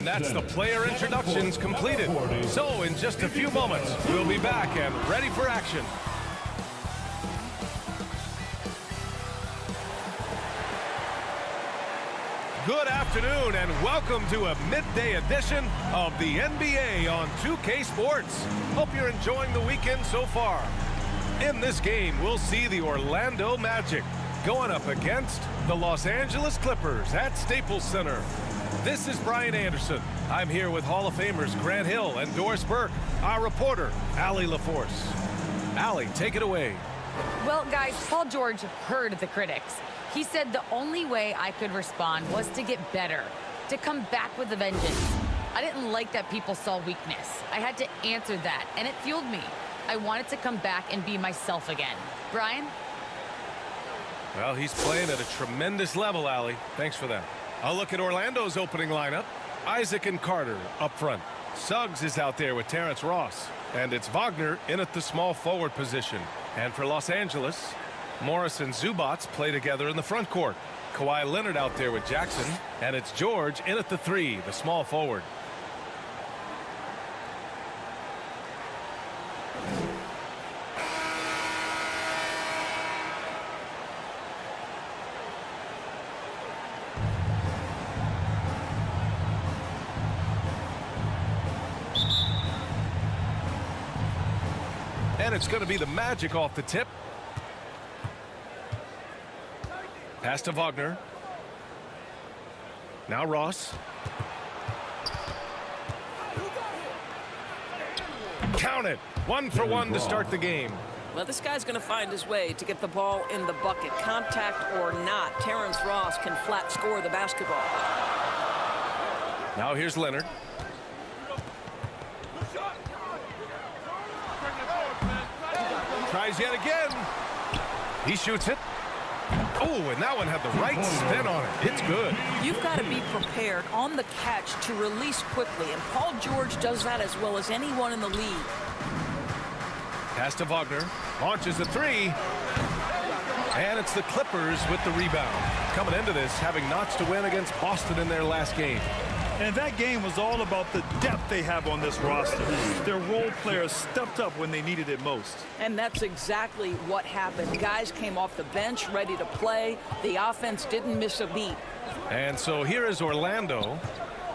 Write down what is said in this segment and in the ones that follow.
That's the player introductions completed. So in just a few moments, we'll be back and ready for action. Good afternoon and welcome to a midday edition of the NBA on 2K Sports. Hope you're enjoying the weekend so far. In this game, we'll see the Orlando Magic going up against the Los Angeles Clippers at Staples Center. This is Brian Anderson. I'm here with Hall of Famers Grant Hill and Doris Burke, our reporter, Allie LaForce. Allie, take it away. Well, guys, Paul George heard the critics. He said the only way I could respond was to get better, to come back with a vengeance. I didn't like that people saw weakness. I had to answer that, and it fueled me. I wanted to come back and be myself again. Brian? Well, he's playing at a tremendous level, Allie. Thanks for that. I'll look at Orlando's opening lineup. Isaac and Carter up front. Suggs is out there with Terrence Ross. And it's Wagner in at the small forward position. And for Los Angeles, Morris and Zubats play together in the front court. Kawhi Leonard out there with Jackson. And it's George in at the 3, the small forward. And it's going to be the Magic off the tip. Pass to Wagner. Now Ross. Count it. 1 for 1 to start the game. Well, this guy's going to find his way to get the ball in the bucket. Contact or not, Terrence Ross can flat score the basketball. Now here's Leonard. Tries yet again. He shoots it. Oh, and that one had the right spin on it. It's good. You've got to be prepared on the catch to release quickly, and Paul George does that as well as anyone in the league. Pass to Wagner. Launches a 3. And it's the Clippers with the rebound. Coming into this, having notched to win against Boston in their last game. And that game was all about the depth they have on this roster. Their role players stepped up when they needed it most. And that's exactly what happened. Guys came off the bench ready to play. The offense didn't miss a beat. And so here is Orlando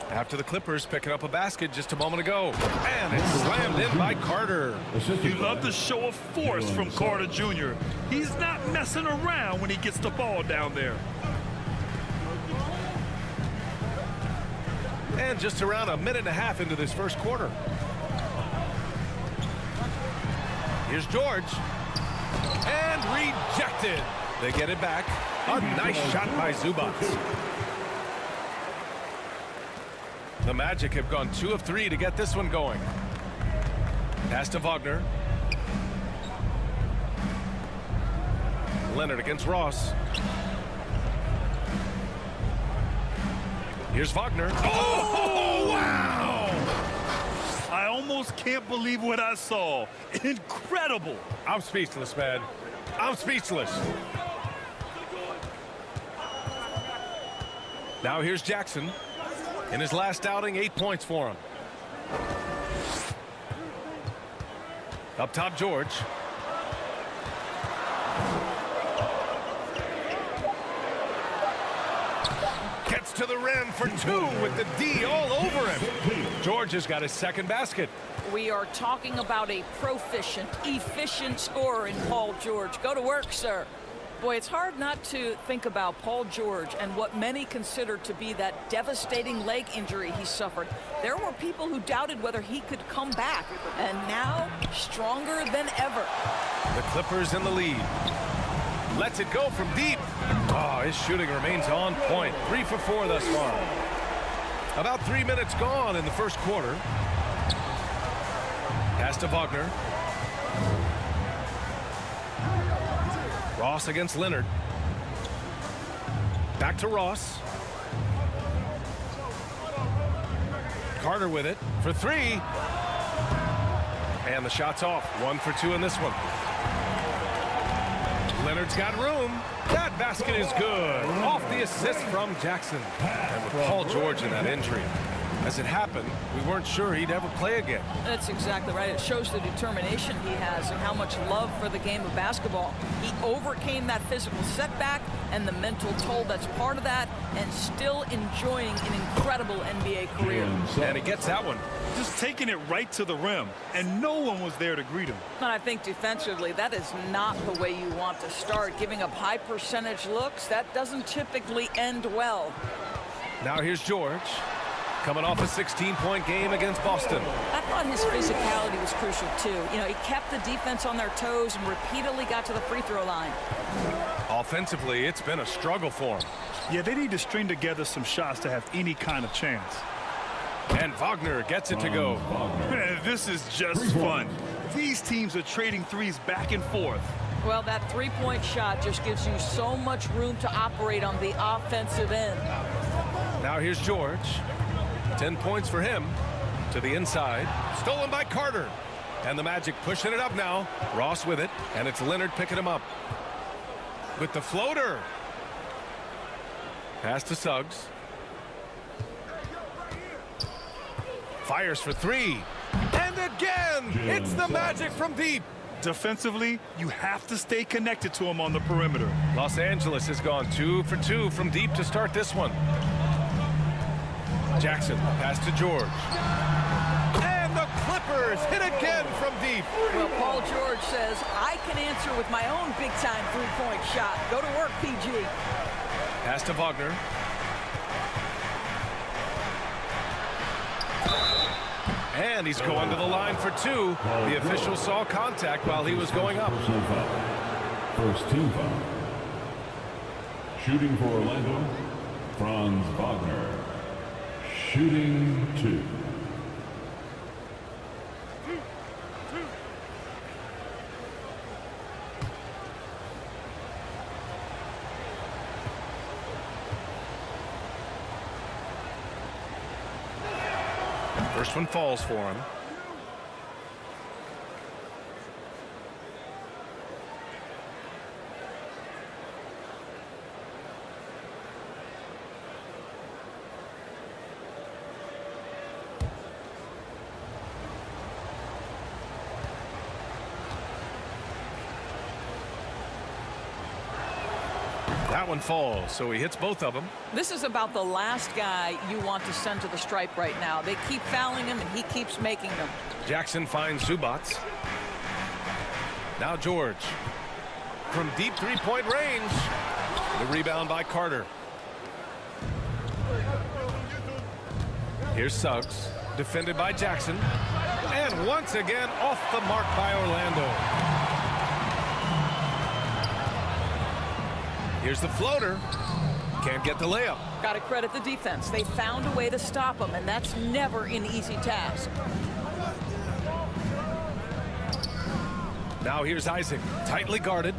after the Clippers picking up a basket just a moment ago. And it's slammed in by Carter. You love the show of force from Carter Jr. He's not messing around when he gets the ball down there. And just around a minute and a half into this first quarter. Here's George. And rejected. They get it back. A nice shot by Zubats. The Magic have gone 2 of 3 to get this one going. Pass to Wagner. Leonard against Ross. Here's Wagner. Oh, wow! I almost can't believe what I saw. Incredible. I'm speechless, man. I'm speechless. Now here's Jackson. In his last outing, 8 points for him. Up top, George. Gets to the rim for 2 with the D all over him. George has got his second basket. We are talking about a proficient, efficient scorer in Paul George. Go to work, sir. Boy, it's hard not to think about Paul George and what many consider to be that devastating leg injury he suffered. There were people who doubted whether he could come back, and now stronger than ever. The Clippers in the lead. Lets it go from deep. Oh, his shooting remains on point. 3 for 4 thus far. About 3 minutes gone in the first quarter. Pass to Wagner. Ross against Leonard. Back to Ross. Carter with it for 3. And the shot's off. 1 for 2 in this one. Leonard's got room. That basket is good. Off the assist from Jackson. And with Paul George in that injury, As it happened, we weren't sure he'd ever play again. That's exactly right. It shows the determination he has and how much love for the game of basketball. He overcame that physical setback and the mental toll that's part of that, and still enjoying an incredible NBA career. And he gets that one. Just taking it right to the rim, and no one was there to greet him. And I think defensively, that is not the way you want to start. Giving up high percentage looks, that doesn't typically end well. Now here's George, coming off a 16-point game against Boston. I thought his physicality was crucial too. You know, he kept the defense on their toes and repeatedly got to the free throw line. Offensively, it's been a struggle for him. Yeah, they need to string together some shots to have any kind of chance. And Wagner gets it to go. Man, this is just fun. These teams are trading threes back and forth. Well, that three-point shot just gives you so much room to operate on the offensive end. Now here's George. 10 points for him. To the inside. Stolen by Carter. And the Magic pushing it up now. Ross with it. And it's Leonard picking him up. With the floater. Pass to Suggs. Fires for three. And again! It's the Magic from deep. Defensively, you have to stay connected to him on the perimeter. Los Angeles has gone 2 for 2 from deep to start this one. Jackson, pass to George. And the Clippers hit again from deep. Well, Paul George says, I can answer with my own big-time three-point shot. Go to work, PG. Pass to Wagner. And he's going to the line for two. The official saw contact while he was going up. First team foul. Shooting for Orlando, Franz Wagner. Shooting 2. First one falls for him. That one falls, so he hits both of them. This is about the last guy you want to send to the stripe right now. They keep fouling him, and he keeps making them. Jackson finds Zubats. Now George. From deep three-point range. The rebound by Carter. Here's Suggs. Defended by Jackson. And once again, off the mark by Orlando. Here's the floater. Can't get the layup. Got to credit the defense. They found a way to stop him, and that's never an easy task. Now here's Isaac. Tightly guarded.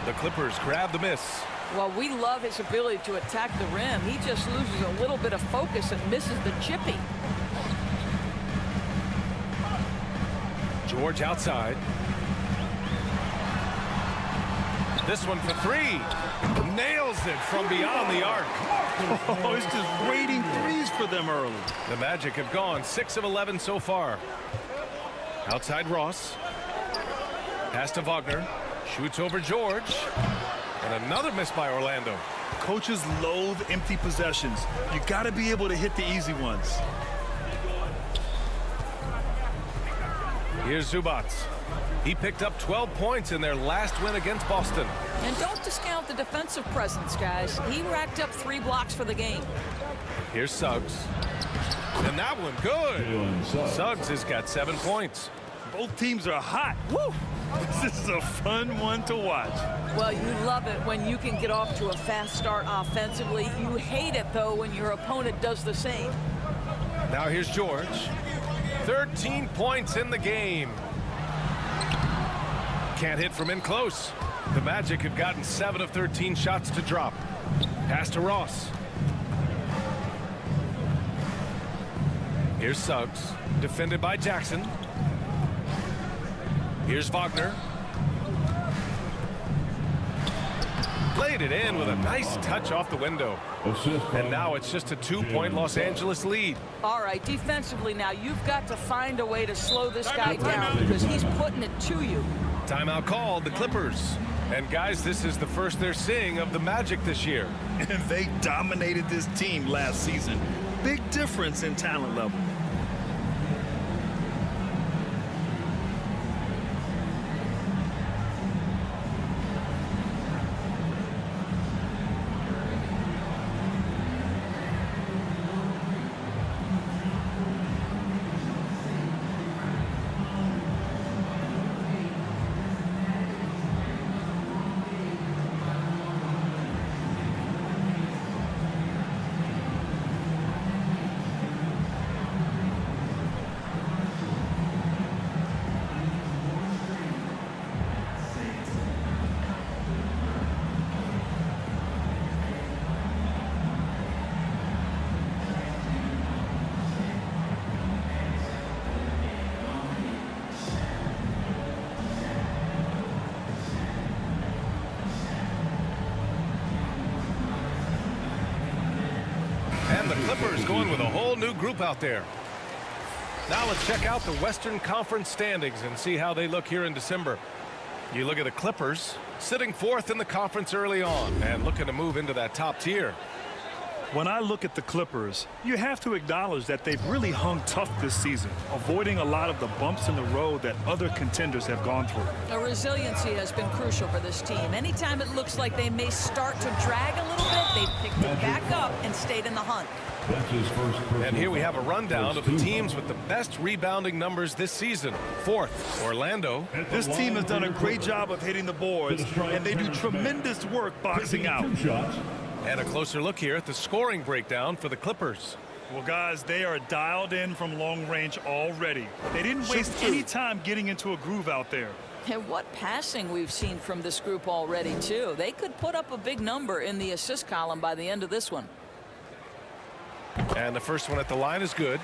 The Clippers grab the miss. Well, we love his ability to attack the rim. He just loses a little bit of focus and misses the chippy. George outside. This one for three. Nails it from beyond the arc. Oh, it's just raining threes for them early. The Magic have gone 6 of 11 so far. Outside Ross. Pass to Wagner. Shoots over George. And another miss by Orlando. Coaches loathe empty possessions. You got to be able to hit the easy ones. Here's Zubats. He picked up 12 points in their last win against Boston. And don't discount the defensive presence, guys. He racked up 3 blocks for the game. Here's Suggs. And that one good. Suggs has got 7 points. Both teams are hot. Woo! This is a fun one to watch. Well, you love it when you can get off to a fast start offensively. You hate it, though, when your opponent does the same. Now here's George. 13 points in the game. Can't hit from in close. The Magic have gotten 7 of 13 shots to drop. Pass to Ross. Here's Suggs. Defended by Jackson. Here's Wagner. Laid it in with a nice touch off the window. Assist by And now it's just a 2-point Los Angeles lead. All right, defensively now, you've got to find a way to slow this guy down because he's putting it to you. Timeout called, the Clippers. And guys, this is the first they're seeing of the Magic this year. And they dominated this team last season. Big difference in talent level. And the Clippers going with a whole new group out there. Now let's check out the Western Conference standings and see how they look here in December. You look at the Clippers sitting fourth in the conference early on and looking to move into that top tier. When I look at the Clippers, you have to acknowledge that they've really hung tough this season, avoiding a lot of the bumps in the road that other contenders have gone through. The resiliency has been crucial for this team. Anytime it looks like they may start to drag a little bit, they've picked it back up and stayed in the hunt. That's his first personal And here we have a rundown of the first teams with the best rebounding numbers this season. Fourth, Orlando. This team has done a great job of hitting the boards, and they do tremendous work boxing out. 2 shots. And a closer look here at the scoring breakdown for the Clippers. Well, guys, they are dialed in from long range already. They didn't waste any time getting into a groove out there. And what passing we've seen from this group already, too. They could put up a big number in the assist column by the end of this one. And the first one at the line is good.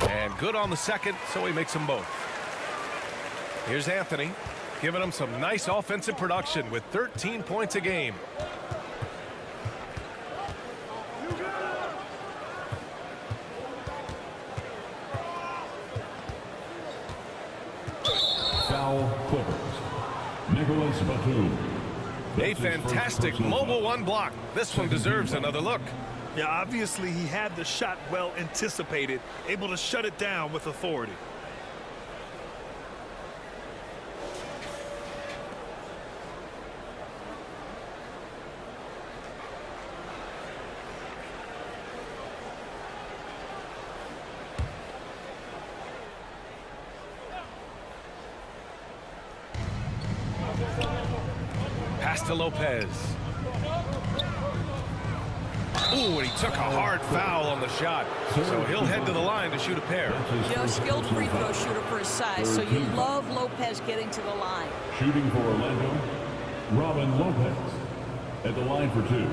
And good on the second, so he makes them both. Here's Anthony, giving him some nice offensive production with 13 points a game. Foul Clippers. Nicholas Batum. A fantastic mobile one block. This one deserves another look. Yeah, obviously he had the shot well anticipated, able to shut it down with authority. Pass to Lopez. Ooh, and he took a hard foul on the shot. So he'll head to the line to shoot a pair. You know, skilled free throw shooter for his size, so you love Lopez getting to the line. Shooting for Orlando, Robin Lopez. At the line for 2.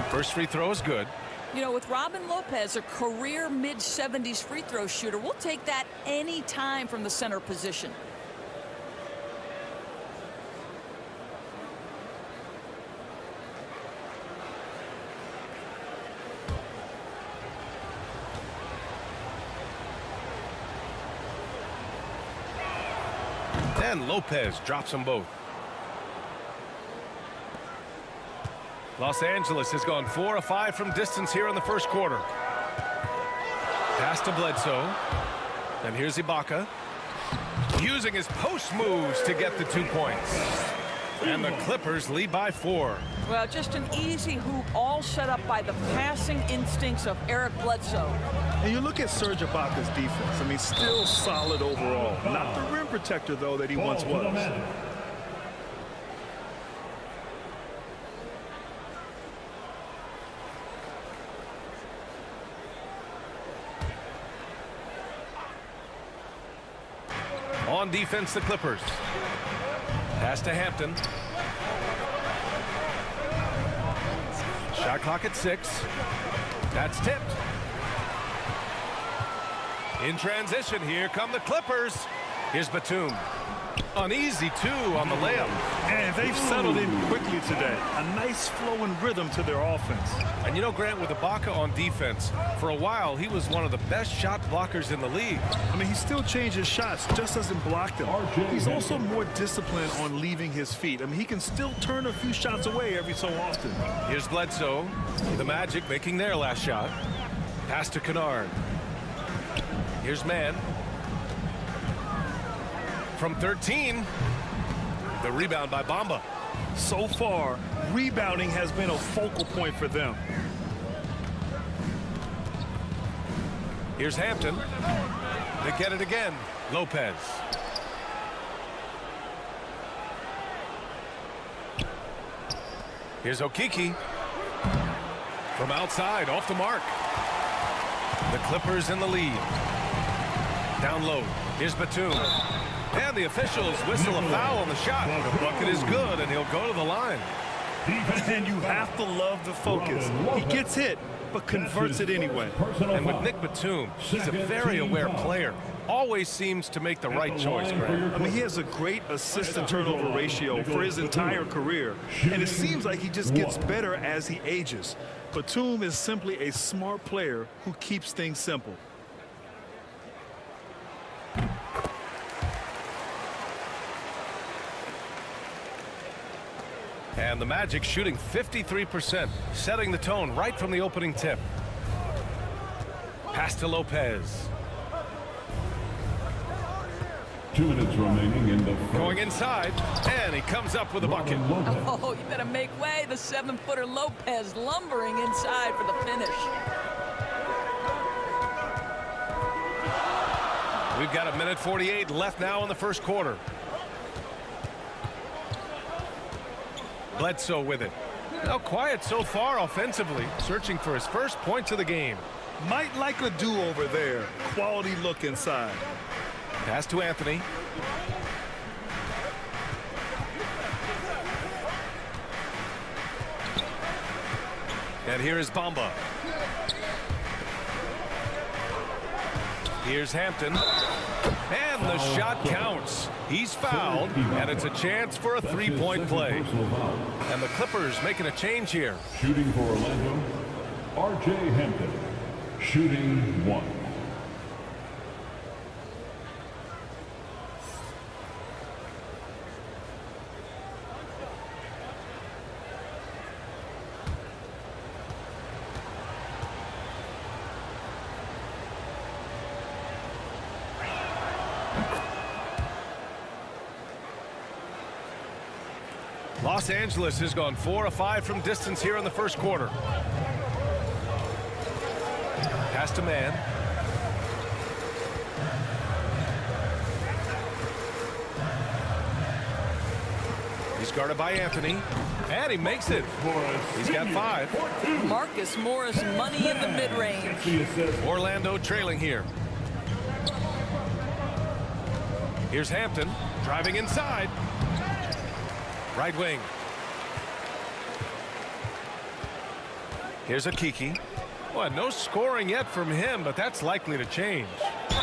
First free throw is good. You know, with Robin Lopez, a career mid-70s free throw shooter, we'll take that any time from the center position. And Lopez drops them both. Los Angeles has gone 4 of 5 from distance here in the first quarter. Pass to Bledsoe. And here's Ibaka. Using his post moves to get the 2 points. And the Clippers lead by 4. Well, just an easy hoop, all set up by the passing instincts of Eric Bledsoe. And you look at Serge Ibaka's defense. I mean, still solid overall. Not the rim protector, though, that he once was. On defense, the Clippers. Pass to Hampton. Shot clock at 6. That's tipped. In transition, here come the Clippers. Here's Batum. An easy 2 on the layup. And they've settled in quickly today. A nice flowing rhythm to their offense. And you know, Grant, with Ibaka on defense, for a while he was one of the best shot blockers in the league. I mean, he still changes shots, just doesn't block them. He's also more disciplined on leaving his feet. I mean, he can still turn a few shots away every so often. Here's Bledsoe. The Magic making their last shot. Pass to Kennard. Here's Mann. From 13, the rebound by Bamba. So far, rebounding has been a focal point for them. Here's Hampton. They get it again. Lopez. Here's Okeke. From outside, off the mark. The Clippers in the lead. Down low. Here's Batum. And the officials whistle a foul on the shot. The bucket is good, and he'll go to the line. And you have to love the focus. He gets hit, but converts it anyway. And with Nick Batum, he's a very aware player. Always seems to make the right choice, Grant. I mean, he has a great assist-to-turnover ratio for his entire career. And it seems like he just gets better as he ages. Batum is simply a smart player who keeps things simple. And the Magic shooting 53%, setting the tone right from the opening tip. Pass to Lopez. 2 minutes remaining in the first. Going inside, and he comes up with a bucket. Oh, you better make way. The 7-footer Lopez lumbering inside for the finish. We've got 1:48 left now in the first quarter. Bledsoe with it. Now quiet so far offensively, searching for his first points of the game. Might like a do-over there. Quality look inside. Pass to Anthony. And here is Bamba. Here's Hampton. And the shot counts. He's fouled, and it's a chance for a three-point play. And the Clippers making a change here. Shooting for Orlando, R.J. Hampton. Shooting 1. Los Angeles has gone 4 of 5 from distance here in the first quarter. Pass to Mann. He's guarded by Anthony. And he makes it. He's got 5. Marcus Morris money in the mid-range. Orlando trailing here. Here's Hampton driving inside. Right wing. Here's Okeke. Well, no scoring yet from him, but that's likely to change.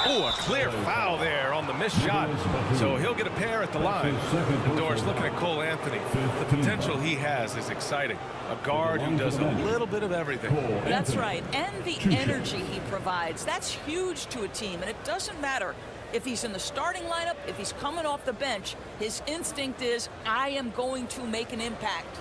Oh, a clear foul there on the missed shot. So he'll get a pair at the line. And Doris, looking at Cole Anthony, the potential he has is exciting. A guard who does a little bit of everything. That's right. And the energy he provides, that's huge to a team. And it doesn't matter if he's in the starting lineup, if he's coming off the bench, his instinct is, I am going to make an impact.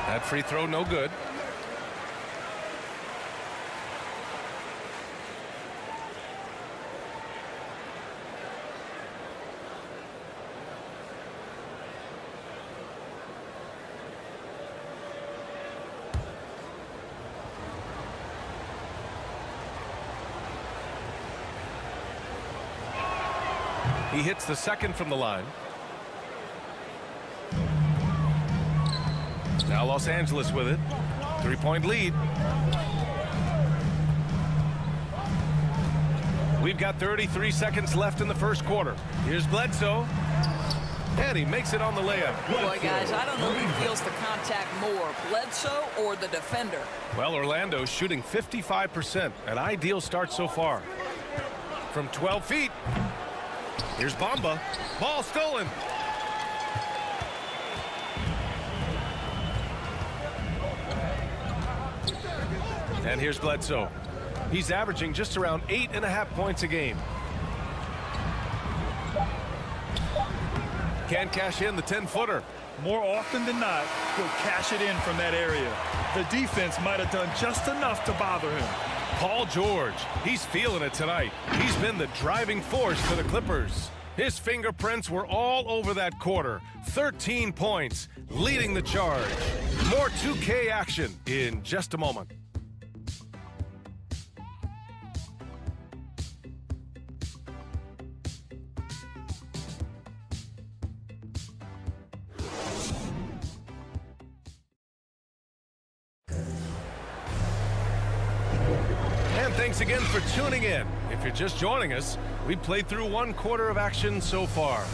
That free throw no good. He hits the second from the line. Now Los Angeles with it. 3-point lead. We've got 33 seconds left in the first quarter. Here's Bledsoe. And he makes it on the layup. Boy, guys, I don't know who feels the contact more, Bledsoe or the defender. Well, Orlando's shooting 55%. An ideal start so far. From 12 feet. Here's Bamba. Ball stolen. And here's Bledsoe. He's averaging just around 8.5 points a game. Can't cash in the 10-footer. More often than not, he'll cash it in from that area. The defense might have done just enough to bother him. Paul George, he's feeling it tonight. He's been the driving force for the Clippers. His fingerprints were all over that quarter. 13 points, leading the charge. More 2K action in just a moment. Thanks again for tuning in. If you're just joining us, we played through one quarter of action so far.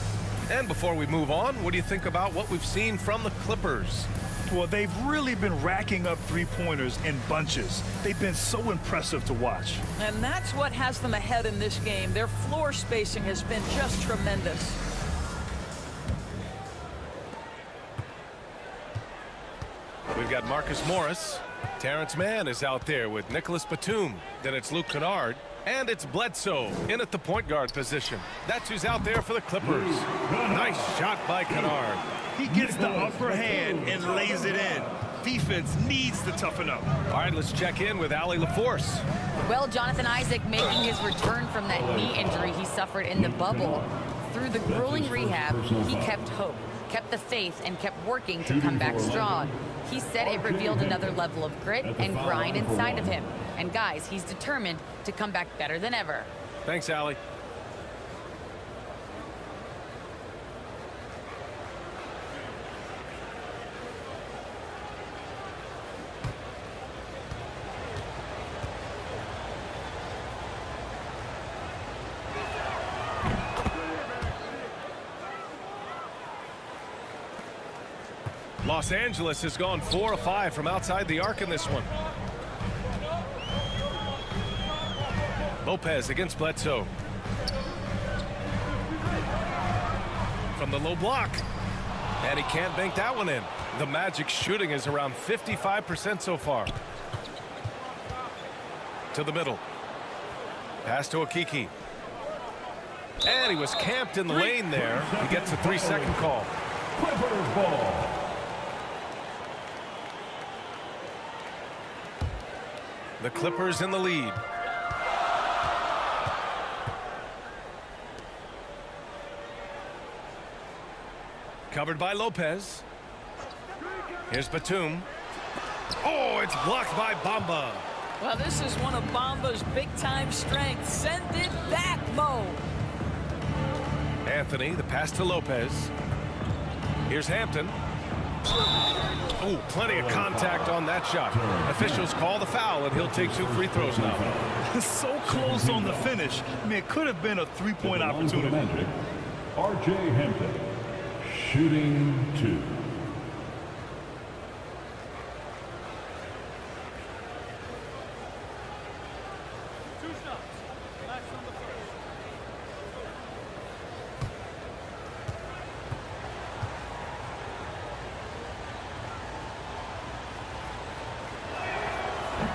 And before we move on, what do you think about what we've seen from the Clippers? Well, they've really been racking up three-pointers in bunches. They've been so impressive to watch. And that's what has them ahead in this game. Their floor spacing has been just tremendous. We've got Marcus Morris. Terrence Mann is out there with Nicholas Batum. Then it's Luke Kennard. And it's Bledsoe in at the point guard position. That's who's out there for the Clippers. Nice shot by Kennard. He gets the upper hand and lays it in. Defense needs to toughen up. All right, let's check in with Allie LaForce. Well, Jonathan Isaac making his return from that knee injury he suffered in the bubble. Through the grueling rehab, he kept hope, kept the faith, and kept working to come back strong. He said it revealed another level of grit and grind inside of him. And guys, he's determined to come back better than ever. Thanks, Allie. Los Angeles has gone 4 of 5 from outside the arc in this one. Lopez against Bledsoe. From the low block. And he can't bank that one in. The Magic's shooting is around 55% so far. To the middle. Pass to Okiki. And he was camped in the lane there. He gets a 3-second call. Clippers ball. The Clippers in the lead. Covered by Lopez. Here's Batum. Oh, it's blocked by Bamba. Well, this is one of Bamba's big-time strengths. Send it back, Mo. Anthony, the pass to Lopez. Here's Hampton. Oh, plenty of contact on that shot. Officials call the foul, and he'll take 2 free throws now. So close on the finish. I mean, it could have been a three-point opportunity. R.J. Hampton, shooting 2.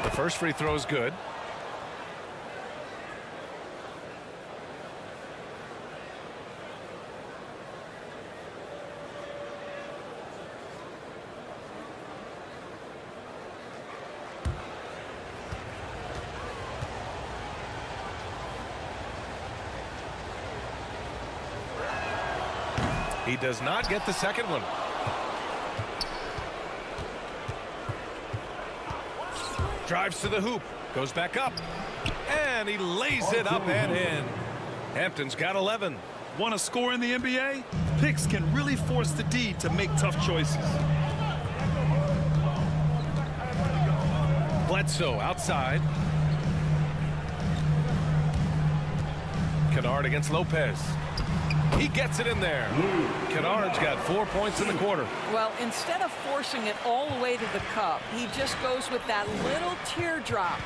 The first free throw is good. He does not get the second one. Drives to the hoop, goes back up, and he lays it up and in. Hampton's got 11. Want to score in the NBA? Picks can really force the D to make tough choices. Bledsoe outside. Kennard against Lopez. He gets it in there. Kennard's got 4 points in the quarter. Well, instead of forcing it all the way to the cup, he just goes with that little teardrop.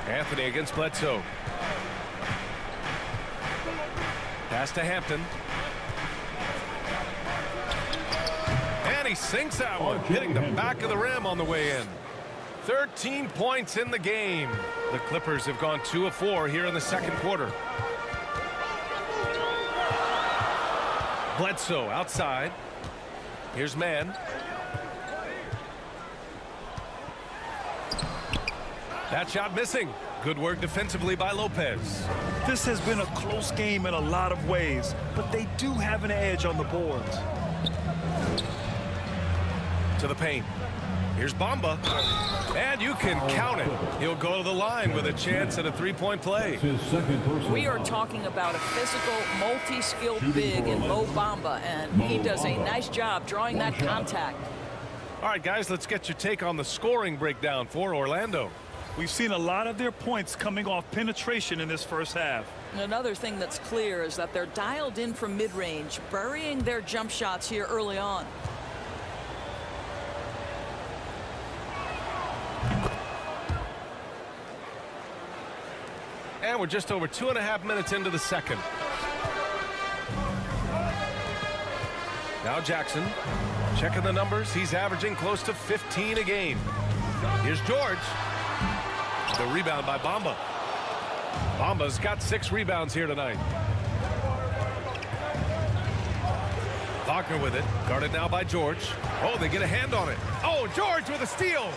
Anthony against Bledsoe. Pass to Hampton. And he sinks that one, hitting the back of the rim on the way in. 13 points in the game. The Clippers have gone 2 of 4 here in the second quarter. Bledsoe outside. Here's Mann. That shot missing. Good work defensively by Lopez. This has been a close game in a lot of ways, but they do have an edge on the boards. To the paint. Here's Bamba. And you can count it. He'll go to the line with a chance at a three-point play. His second personal We are foul. talking about a physical, multi-skilled Shooting big for in Mo Orlando. Bamba, and he Mo does a Bamba. nice job drawing that One shot. contact. All right, guys, let's get your take on the scoring breakdown for Orlando. We've seen a lot of their points coming off penetration in this first half. And another thing that's clear is that they're dialed in from mid-range, burying their jump shots here early on. And we're just over 2.5 minutes into the second. Now Jackson checking the numbers. He's averaging close to 15 a game. Here's George. The rebound by Bamba. Bamba's got 6 rebounds here tonight. Wagner with it. Guarded now by George. Oh, they get a hand on it. Oh, George with a steal.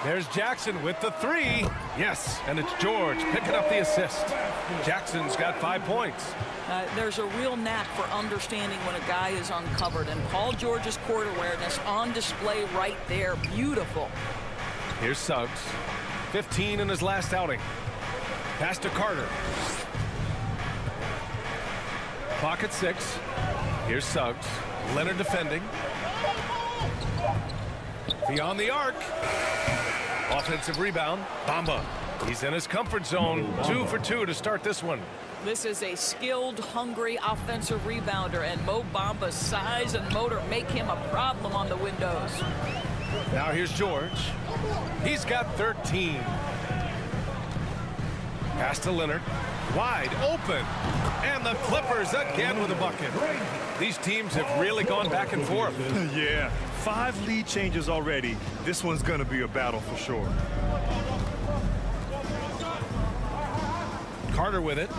There's Jackson with the 3. Yes, and it's George picking up the assist. Jackson's got 5 points. There's a real knack for understanding when a guy is uncovered, and Paul George's court awareness on display right there. Beautiful. Here's Suggs. 15 in his last outing. Pass to Carter. Clock at 6. Here's Suggs. Leonard defending. Beyond the arc. Offensive rebound. Bamba. He's in his comfort zone. 2 for 2 to start this one. This is a skilled, hungry offensive rebounder, and Mo Bamba's size and motor make him a problem on the windows. Now here's George. He's got 13. Pass to Leonard. Wide open. And the Clippers again with a bucket. These teams have really gone back and forth. Yeah, 5 lead changes already. This one's going to be a battle for sure. Carter with it.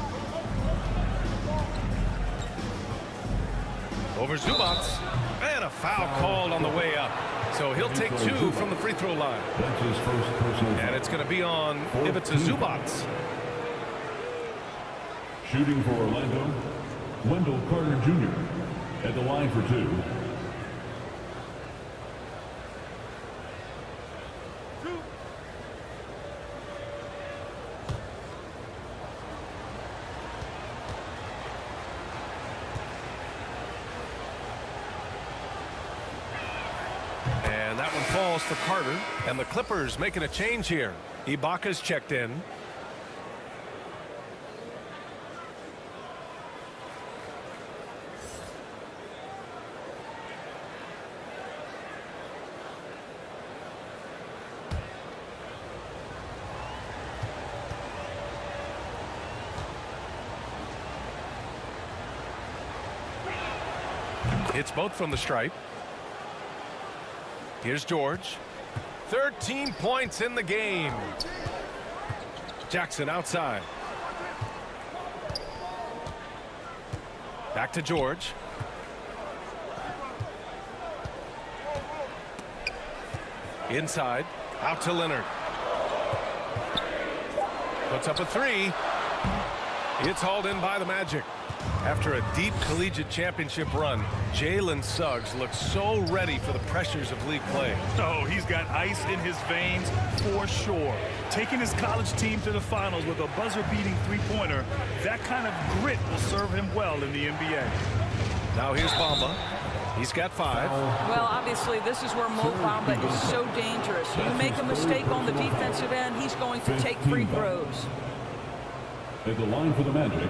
Over Zubats. And a foul called on the way up. So he'll take 2 from the free throw line. That's his first personal And foul. it's going to be on Ivica Zubats. Shooting for Orlando, Wendell Carter Jr. at the line for 2. And that one falls to Carter. And the Clippers making a change here. Ibaka's checked in. Hits both from the stripe. Here's George. 13 points in the game. Jackson outside. Back to George. Inside. Out to Leonard. Puts up a 3. It's hauled in by the Magic. After a deep collegiate championship run, Jalen Suggs looks so ready for the pressures of league play. Oh, he's got ice in his veins for sure. Taking his college team to the finals with a buzzer-beating three-pointer, that kind of grit will serve him well in the NBA. Now here's Bamba. He's got 5. Well, obviously, this is where Mo Bamba is so dangerous. You make a mistake on the defensive end, he's going to take free throws. At the line for the Magic,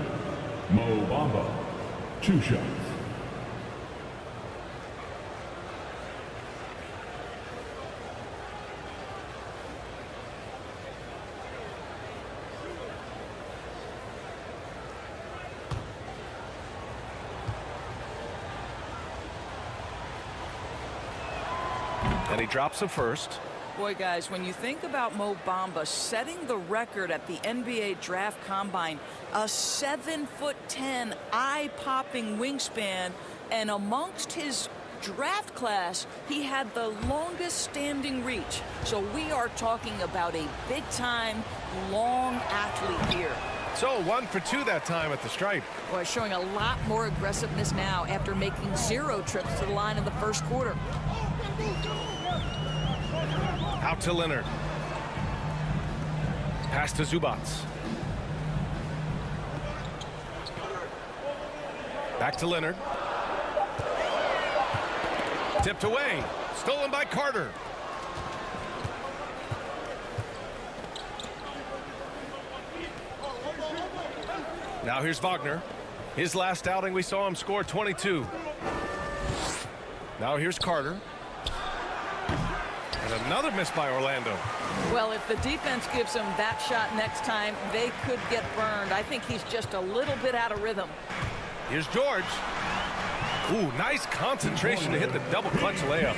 Mo Bamba, 2 shots. And he drops a first. Boy, guys, when you think about Mo Bamba setting the record at the NBA Draft Combine, a 7'10", eye-popping wingspan, and amongst his draft class, he had the longest standing reach. So we are talking about a big-time, long athlete here. So 1 for 2 that time at the stripe. Boy, showing a lot more aggressiveness now after making 0 trips to the line in the first quarter. Out to Leonard. Pass to Zubats. Back to Leonard. Tipped away. Stolen by Carter. Now here's Wagner. His last outing, we saw him score 22. Now here's Carter. And another miss by Orlando. Well, if the defense gives him that shot next time, they could get burned. I think he's just a little bit out of rhythm. Here's George. Ooh, nice concentration to hit the double clutch layup.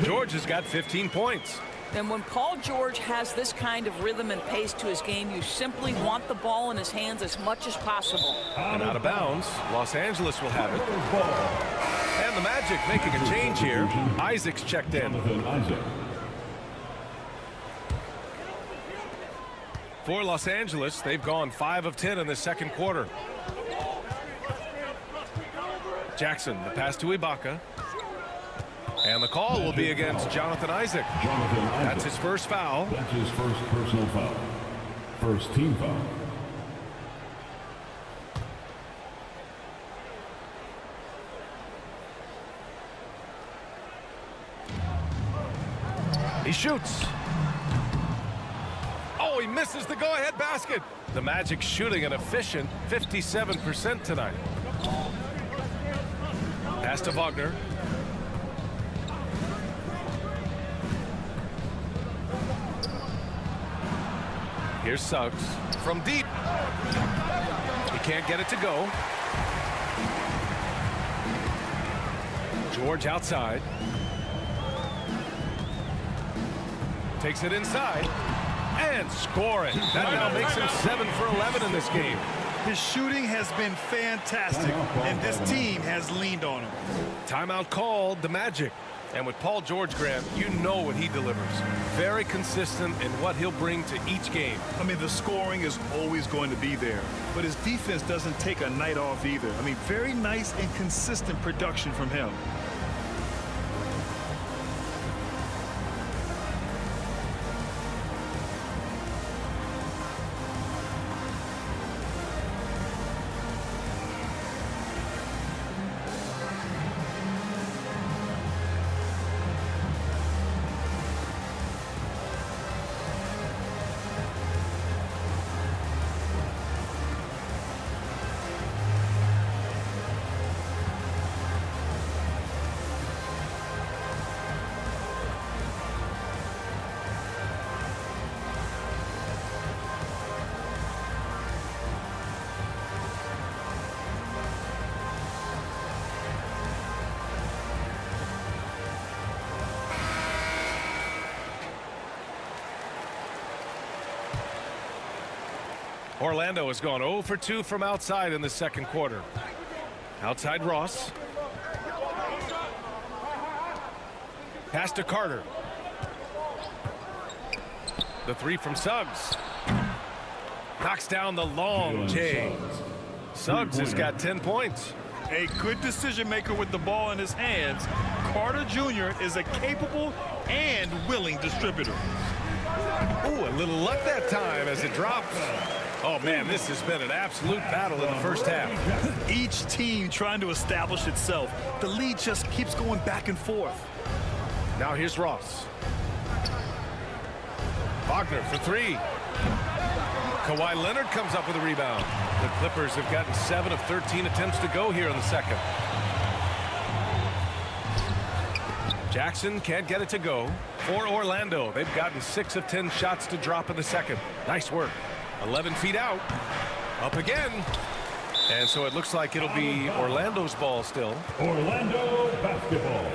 George has got 15 points. And when Paul George has this kind of rhythm and pace to his game, you simply want the ball in his hands as much as possible. And out of bounds, Los Angeles will have it. And the Magic making a change here. Isaac's checked in. For Los Angeles, they've gone 5 of 10 in the second quarter. Jackson, the pass to Ibaka. And the call will be against Jonathan Isaac. That's his first foul. That's his first personal foul. First team foul. He shoots. Oh, he misses the go-ahead basket. The Magic shooting an efficient 57% tonight. Pass to Wagner. Here's Suggs from deep. He can't get it to go. George outside. Takes it inside. And scoring. That now makes him 7 for 11 in this game. His shooting has been fantastic, and this team has leaned on him. Timeout called, the Magic. And with Paul George, Grant, you know what he delivers. Very consistent in what he'll bring to each game. I mean, the scoring is always going to be there, but his defense doesn't take a night off either. I mean, very nice and consistent production from him. Orlando has gone 0 for 2 from outside in the second quarter. Outside Ross. Pass to Carter. The three from Suggs. Knocks down the long J. Suggs has got 10 points. A good decision maker with the ball in his hands. Carter Jr. is a capable and willing distributor. Ooh, a little luck that time as it drops. Oh, man, this has been an absolute battle in the first half. Each team trying to establish itself. The lead just keeps going back and forth. Now here's Ross. Wagner for three. Kawhi Leonard comes up with a rebound. The Clippers have gotten 7 of 13 attempts to go here in the second. Jackson can't get it to go. For Orlando, they've gotten 6 of 10 shots to drop in the second. Nice work. 11 feet out. Up again. And so it looks like it'll be Orlando's ball still. Orlando basketball.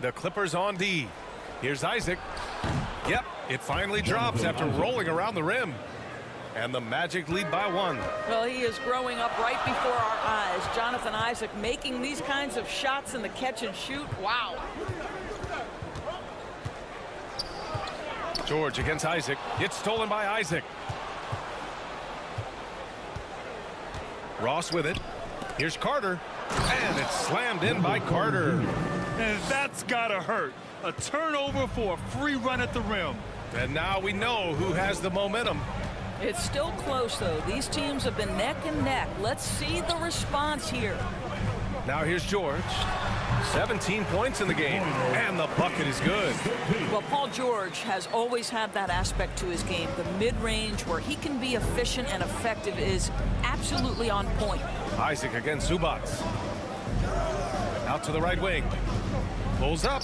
The Clippers on D. Here's Isaac. Yep, it finally drops after rolling around the rim. And the Magic lead by 1. Well, he is growing up right before our eyes. Jonathan Isaac making these kinds of shots in the catch and shoot. Wow. George against Isaac. It's stolen by Isaac. Ross with it. Here's Carter. And it's slammed in by Carter. And that's gotta hurt. A turnover for a free run at the rim. And now we know who has the momentum. It's still close, though. These teams have been neck and neck. Let's see the response here. Now here's George. 17 points in the game. And the bucket is good. Well, Paul George has always had that aspect to his game. The mid-range where he can be efficient and effective is absolutely on point. Isaac against Zubats. Out to the right wing. Pulls up.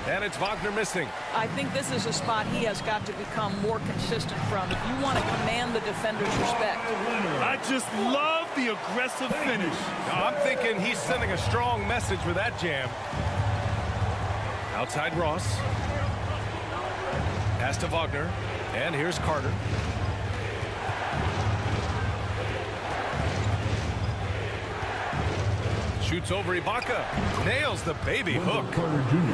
And it's Wagner missing. I think this is a spot he has got to become more consistent from if you want to command the defender's respect. I just love the aggressive finish. Now, I'm thinking he's sending a strong message with that jam. Outside Ross. Pass to Wagner. And here's Carter. Shoots over Ibaka. Nails the baby hook.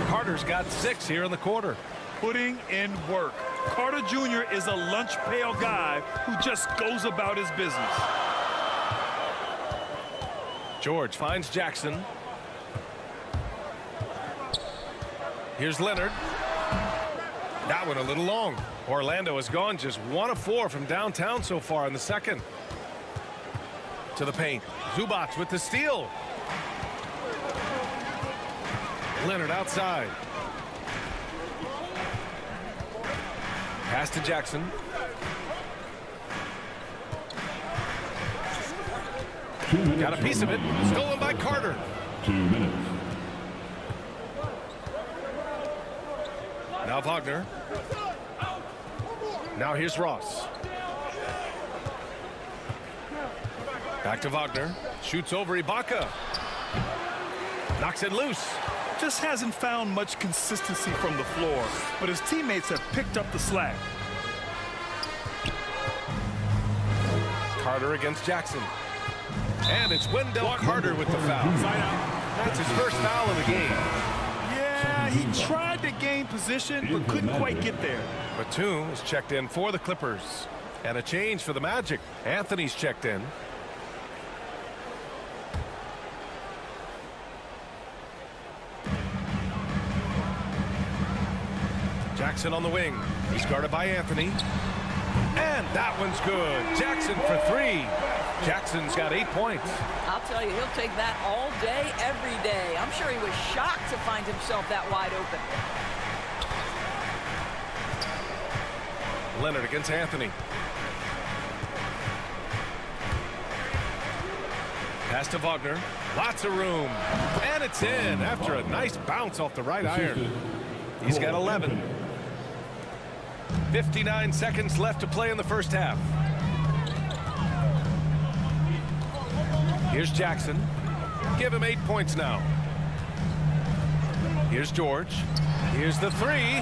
Carter's got 6 here in the quarter. Putting in work. Carter Jr. is a lunch pail guy who just goes about his business. George finds Jackson. Here's Leonard. That one a little long. Orlando has gone just 1 of 4 from downtown so far in the second. To the paint. Zubats with the steal. Leonard outside. Pass to Jackson. Got a piece of it. Stolen by Carter. 2 minutes. Now Wagner. Now here's Ross. Back to Wagner. Shoots over Ibaka. Knocks it loose. Just hasn't found much consistency from the floor, but his teammates have picked up the slack. Carter against Jackson. And it's Wendell Carter with the foul. That's his first foul of the game. Yeah, he tried to gain position, but couldn't quite get there. Batum is checked in for the Clippers. And a change for the Magic. Anthony's checked in. Jackson on the wing. He's guarded by Anthony. And that one's good. Jackson for 3. Jackson's got 8 points. I'll tell you, he'll take that all day, every day. I'm sure he was shocked to find himself that wide open. Leonard against Anthony. Pass to Wagner. Lots of room. And it's in after a nice bounce off the right iron. He's got 11. 59 seconds left to play in the first half. Here's Jackson. Give him 8 points now. Here's George. Here's the three.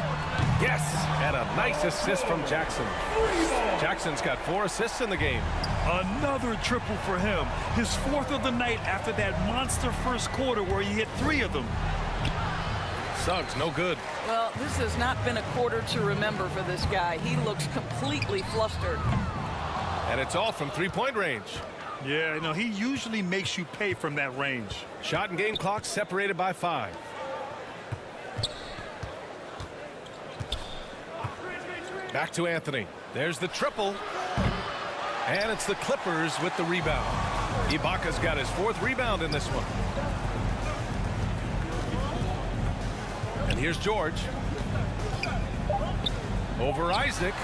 Yes, and a nice assist from Jackson. Jackson's got 4 assists in the game. Another triple for him. His 4th of the night after that monster first quarter where he hit 3 of them. Suggs, no good. Well, this has not been a quarter to remember for this guy. He looks completely flustered. And it's all from 3-point range. Yeah, you know, he usually makes you pay from that range. Shot and game clock separated by 5. Back to Anthony. There's the triple. And it's the Clippers with the rebound. Ibaka's got his 4th rebound in this one. And here's George. Over Isaac.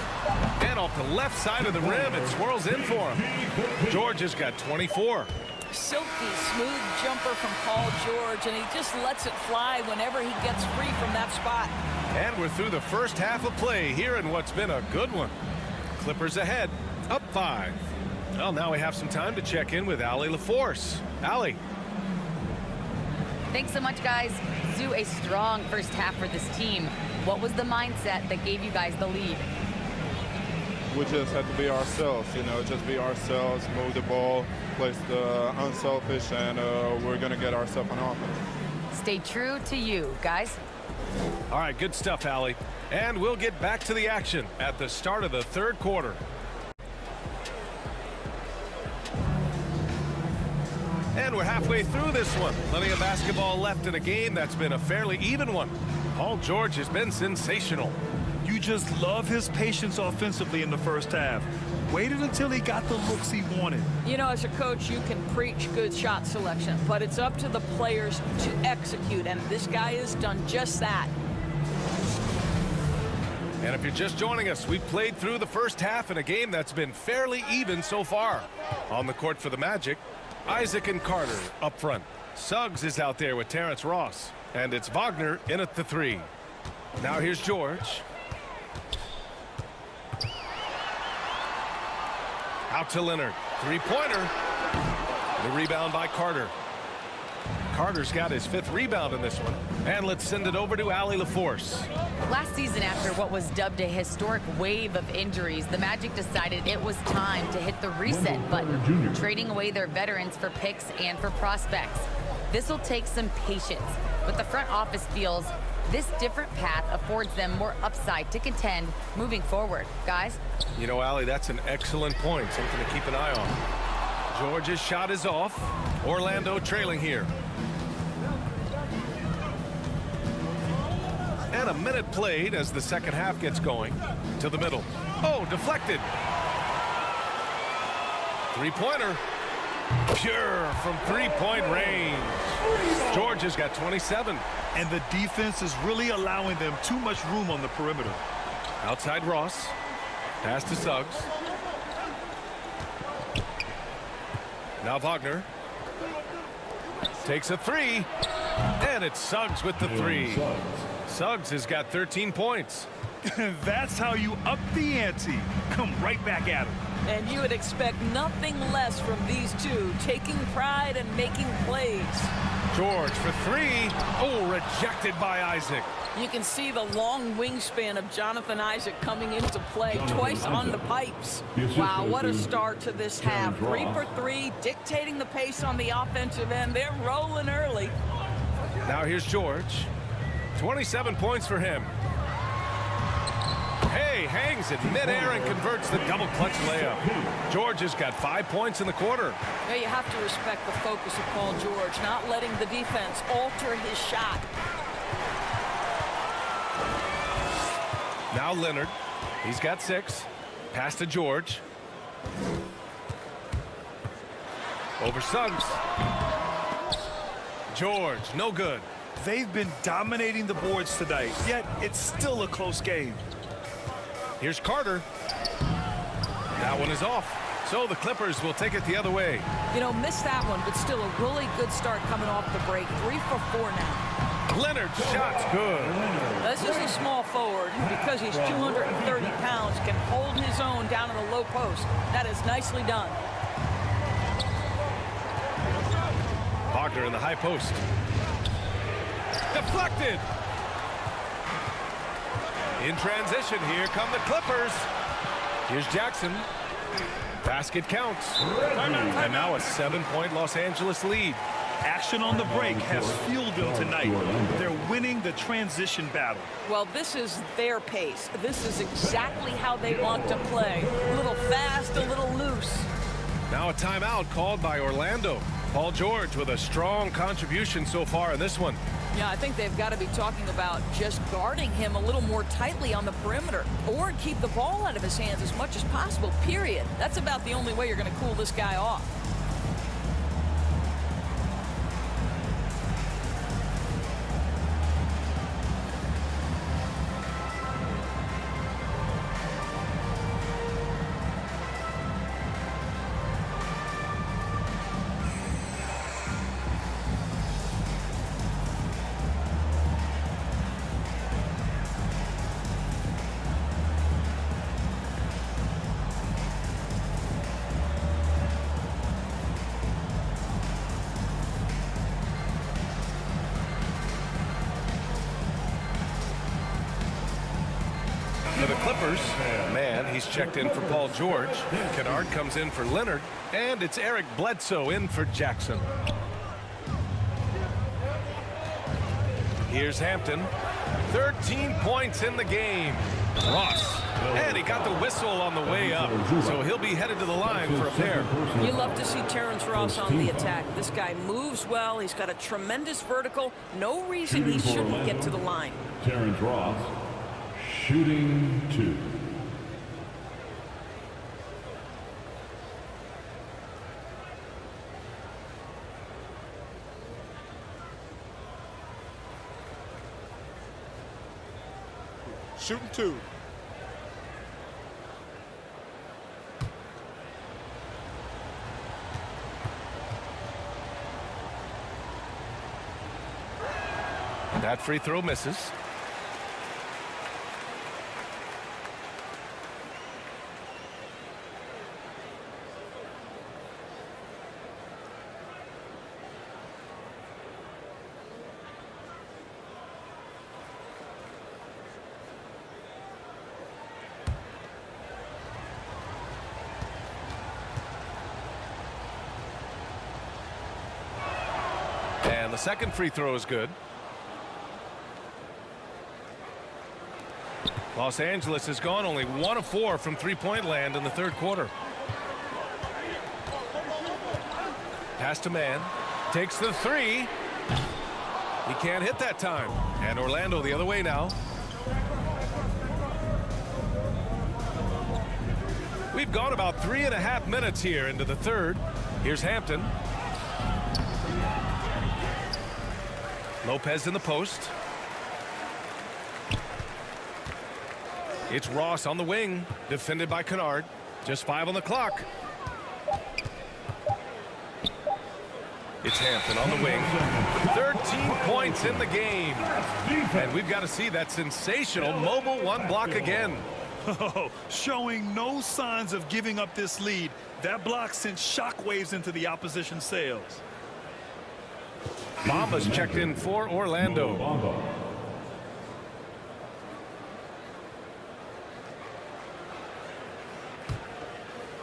And off the left side of the rim, it swirls in for him. George has got 24. Silky smooth jumper from Paul George, and he just lets it fly whenever he gets free from that spot. And we're through the first half of play here in what's been a good one. Clippers ahead, up 5. Well, now we have some time to check in with Allie LaForce. Allie. Thanks so much, guys. Zoo, a strong first half for this team. What was the mindset that gave you guys the lead? We just have to be ourselves, you know, just be ourselves, move the ball, play the unselfish, and we're going to get ourselves on offense. Stay true to you, guys. All right, good stuff, Allie. And we'll get back to the action at the start of the 3rd quarter. And we're halfway through this one. Plenty of basketball left in a game that's been a fairly even one. Paul George has been sensational. You just love his patience offensively in the first half. Waited until he got the looks he wanted. You know, as a coach, you can preach good shot selection, but it's up to the players to execute, and this guy has done just that. And if you're just joining us, we've played through the first half in a game that's been fairly even so far. On the court for the Magic, Isaac and Carter up front. Suggs is out there with Terrence Ross. And it's Wagner in at the 3. Now here's George. Out to Leonard. 3-pointer. The rebound by Carter. Carter's got his 5th rebound in this one. And let's send it over to Allie LaForce. Last season, after what was dubbed a historic wave of injuries, the Magic decided it was time to hit the reset button, trading away their veterans for picks and for prospects. This will take some patience, but the front office feels this different path affords them more upside to contend moving forward. Guys? You know, Allie, that's an excellent point. Something to keep an eye on. George's shot is off. Orlando trailing here. And a minute played as the second half gets going. To the middle. Oh, deflected. 3-pointer. Pure from 3-point range. George has got 27. And the defense is really allowing them too much room on the perimeter. Outside Ross. Pass to Suggs. Now Wagner. Takes a 3. And it's Suggs with the 3. Suggs has got 13 points. That's how you up the ante. Come right back at him. And you would expect nothing less from these two, taking pride and making plays. George for 3. Oh, rejected by Isaac. You can see the long wingspan of Jonathan Isaac coming into play twice on the pipes. Wow, what a start to this half. 3 for 3, dictating the pace on the offensive end. They're rolling early. Now here's George. 27 points for him. Hey, hangs in midair and converts the double clutch layup. George has got 5 points in the quarter. Yeah, you have to respect the focus of Paul George, not letting the defense alter his shot. Now Leonard. He's got 6. Pass to George. Over Suggs. George, no good. They've been dominating the boards tonight, yet it's still a close game. Here's Carter. That one is off. So the Clippers will take it the other way. You know, missed that one, but still a really good start coming off the break. 3 for 4 now. Leonard's shot's good. This is a small forward who, because he's 230 pounds, can hold his own down in the low post. That is nicely done. Wagner in the high post. Deflected. In transition, here come the Clippers. Here's Jackson. Basket counts. And now a 7-point Los Angeles lead. Action on the break has fueled them tonight. They're winning the transition battle. Well, this is their pace. This is exactly how they want to play. A little fast, a little loose. Now a timeout called by Orlando. Paul George with a strong contribution so far in this one. Yeah, I think they've got to be talking about just guarding him a little more tightly on the perimeter or keep the ball out of his hands as much as possible, period. That's about the only way you're going to cool this guy off. For the Clippers, man, he's checked in for Paul George. Kennard comes in for Leonard, and it's Eric Bledsoe in for Jackson. Here's Hampton. 13 points in the game. Ross. And he got the whistle on the way up, so he'll be headed to the line for a pair. You love to see Terrence Ross on the attack. This guy moves well. He's got a tremendous vertical. No reason he shouldn't get to the line. Terrence Ross, shooting 2. Shooting 2. That free throw misses. And the second free throw is good. Los Angeles has gone only 1 of 4 from three-point land in the third quarter. Pass to man. Takes the 3. He can't hit that time. And Orlando the other way now. We've gone about 3.5 minutes here into the third. Here's Hampton. Lopez in the post. It's Ross on the wing, defended by Kennard. Just 5 on the clock. It's Hampton on the wing. 13 points in the game. And we've got to see that sensational mobile one block again. Oh, showing no signs of giving up this lead. That block sent shockwaves into the opposition sails. Bamba's checked in for Orlando. Bamba.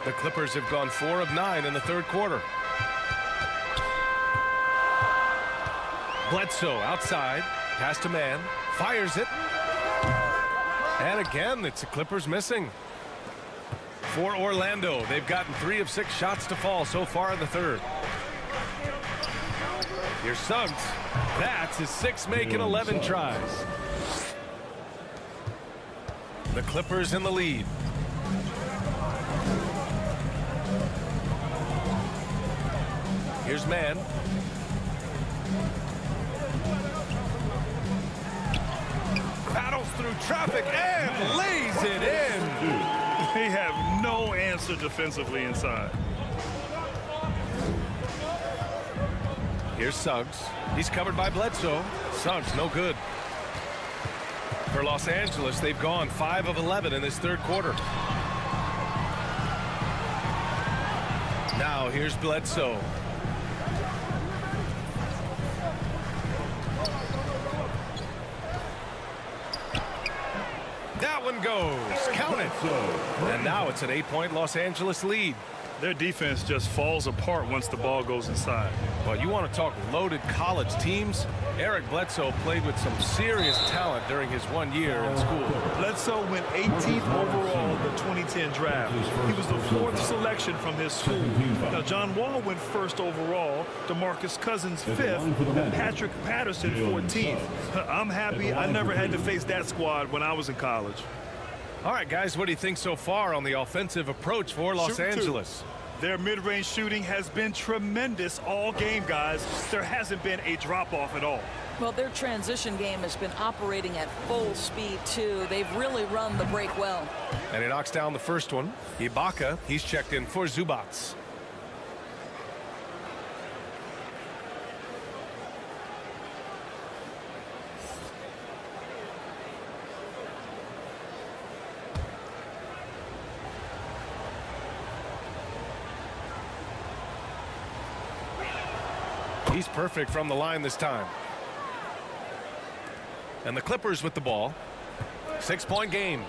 The Clippers have gone 4 of 9 in the third quarter. Bledsoe outside. Pass to man. Fires it. And again, it's the Clippers missing. For Orlando, they've gotten 3 of 6 shots to fall so far in the third. Here's Suggs. That's his 6th make in 11 tries. The Clippers in the lead. Here's man. Battles through traffic and lays it in. They have no answer defensively inside. Here's Suggs. He's covered by Bledsoe. Suggs no good. For Los Angeles, they've gone 5 of 11 in this third quarter. Now here's Bledsoe. That one goes. Count it. And now it's an 8-point Los Angeles lead. Their defense just falls apart once the ball goes inside. Well, you want to talk loaded college teams? Eric Bledsoe played with some serious talent during his 1 year in school. Bledsoe went 18th overall in the 2010 draft. He was the 4th selection from his school. Now, John Wall went 1st overall, DeMarcus Cousins 5th, and Patrick Patterson 14th. I'm happy I never had to face that squad when I was in college. All right, guys, what do you think so far on the offensive approach for Los Angeles? Their mid-range shooting has been tremendous all game, guys. There hasn't been a drop-off at all. Well, their transition game has been operating at full speed, too. They've really run the break well. And he knocks down the first one. Ibaka, he's checked in for Zubac. He's perfect from the line this time. And the Clippers with the ball. 6-point game.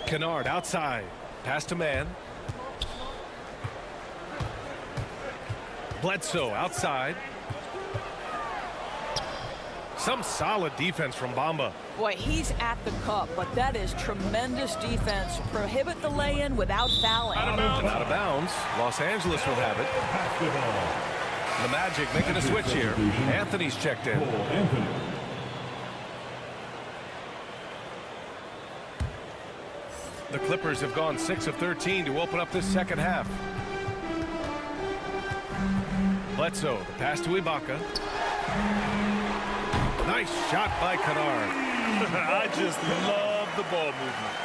Kennard outside. Pass to man. Bledsoe outside. Some solid defense from Bamba. Boy, he's at the cup, but that is tremendous defense. Prohibit the lay-in without fouling. And out of bounds. Los Angeles will have it. The Magic making a switch here. Anthony's checked in. The Clippers have gone 6 of 13 to open up this second half. Bledsoe, the pass to Ibaka. Nice shot by Kennard. I just love the ball movement.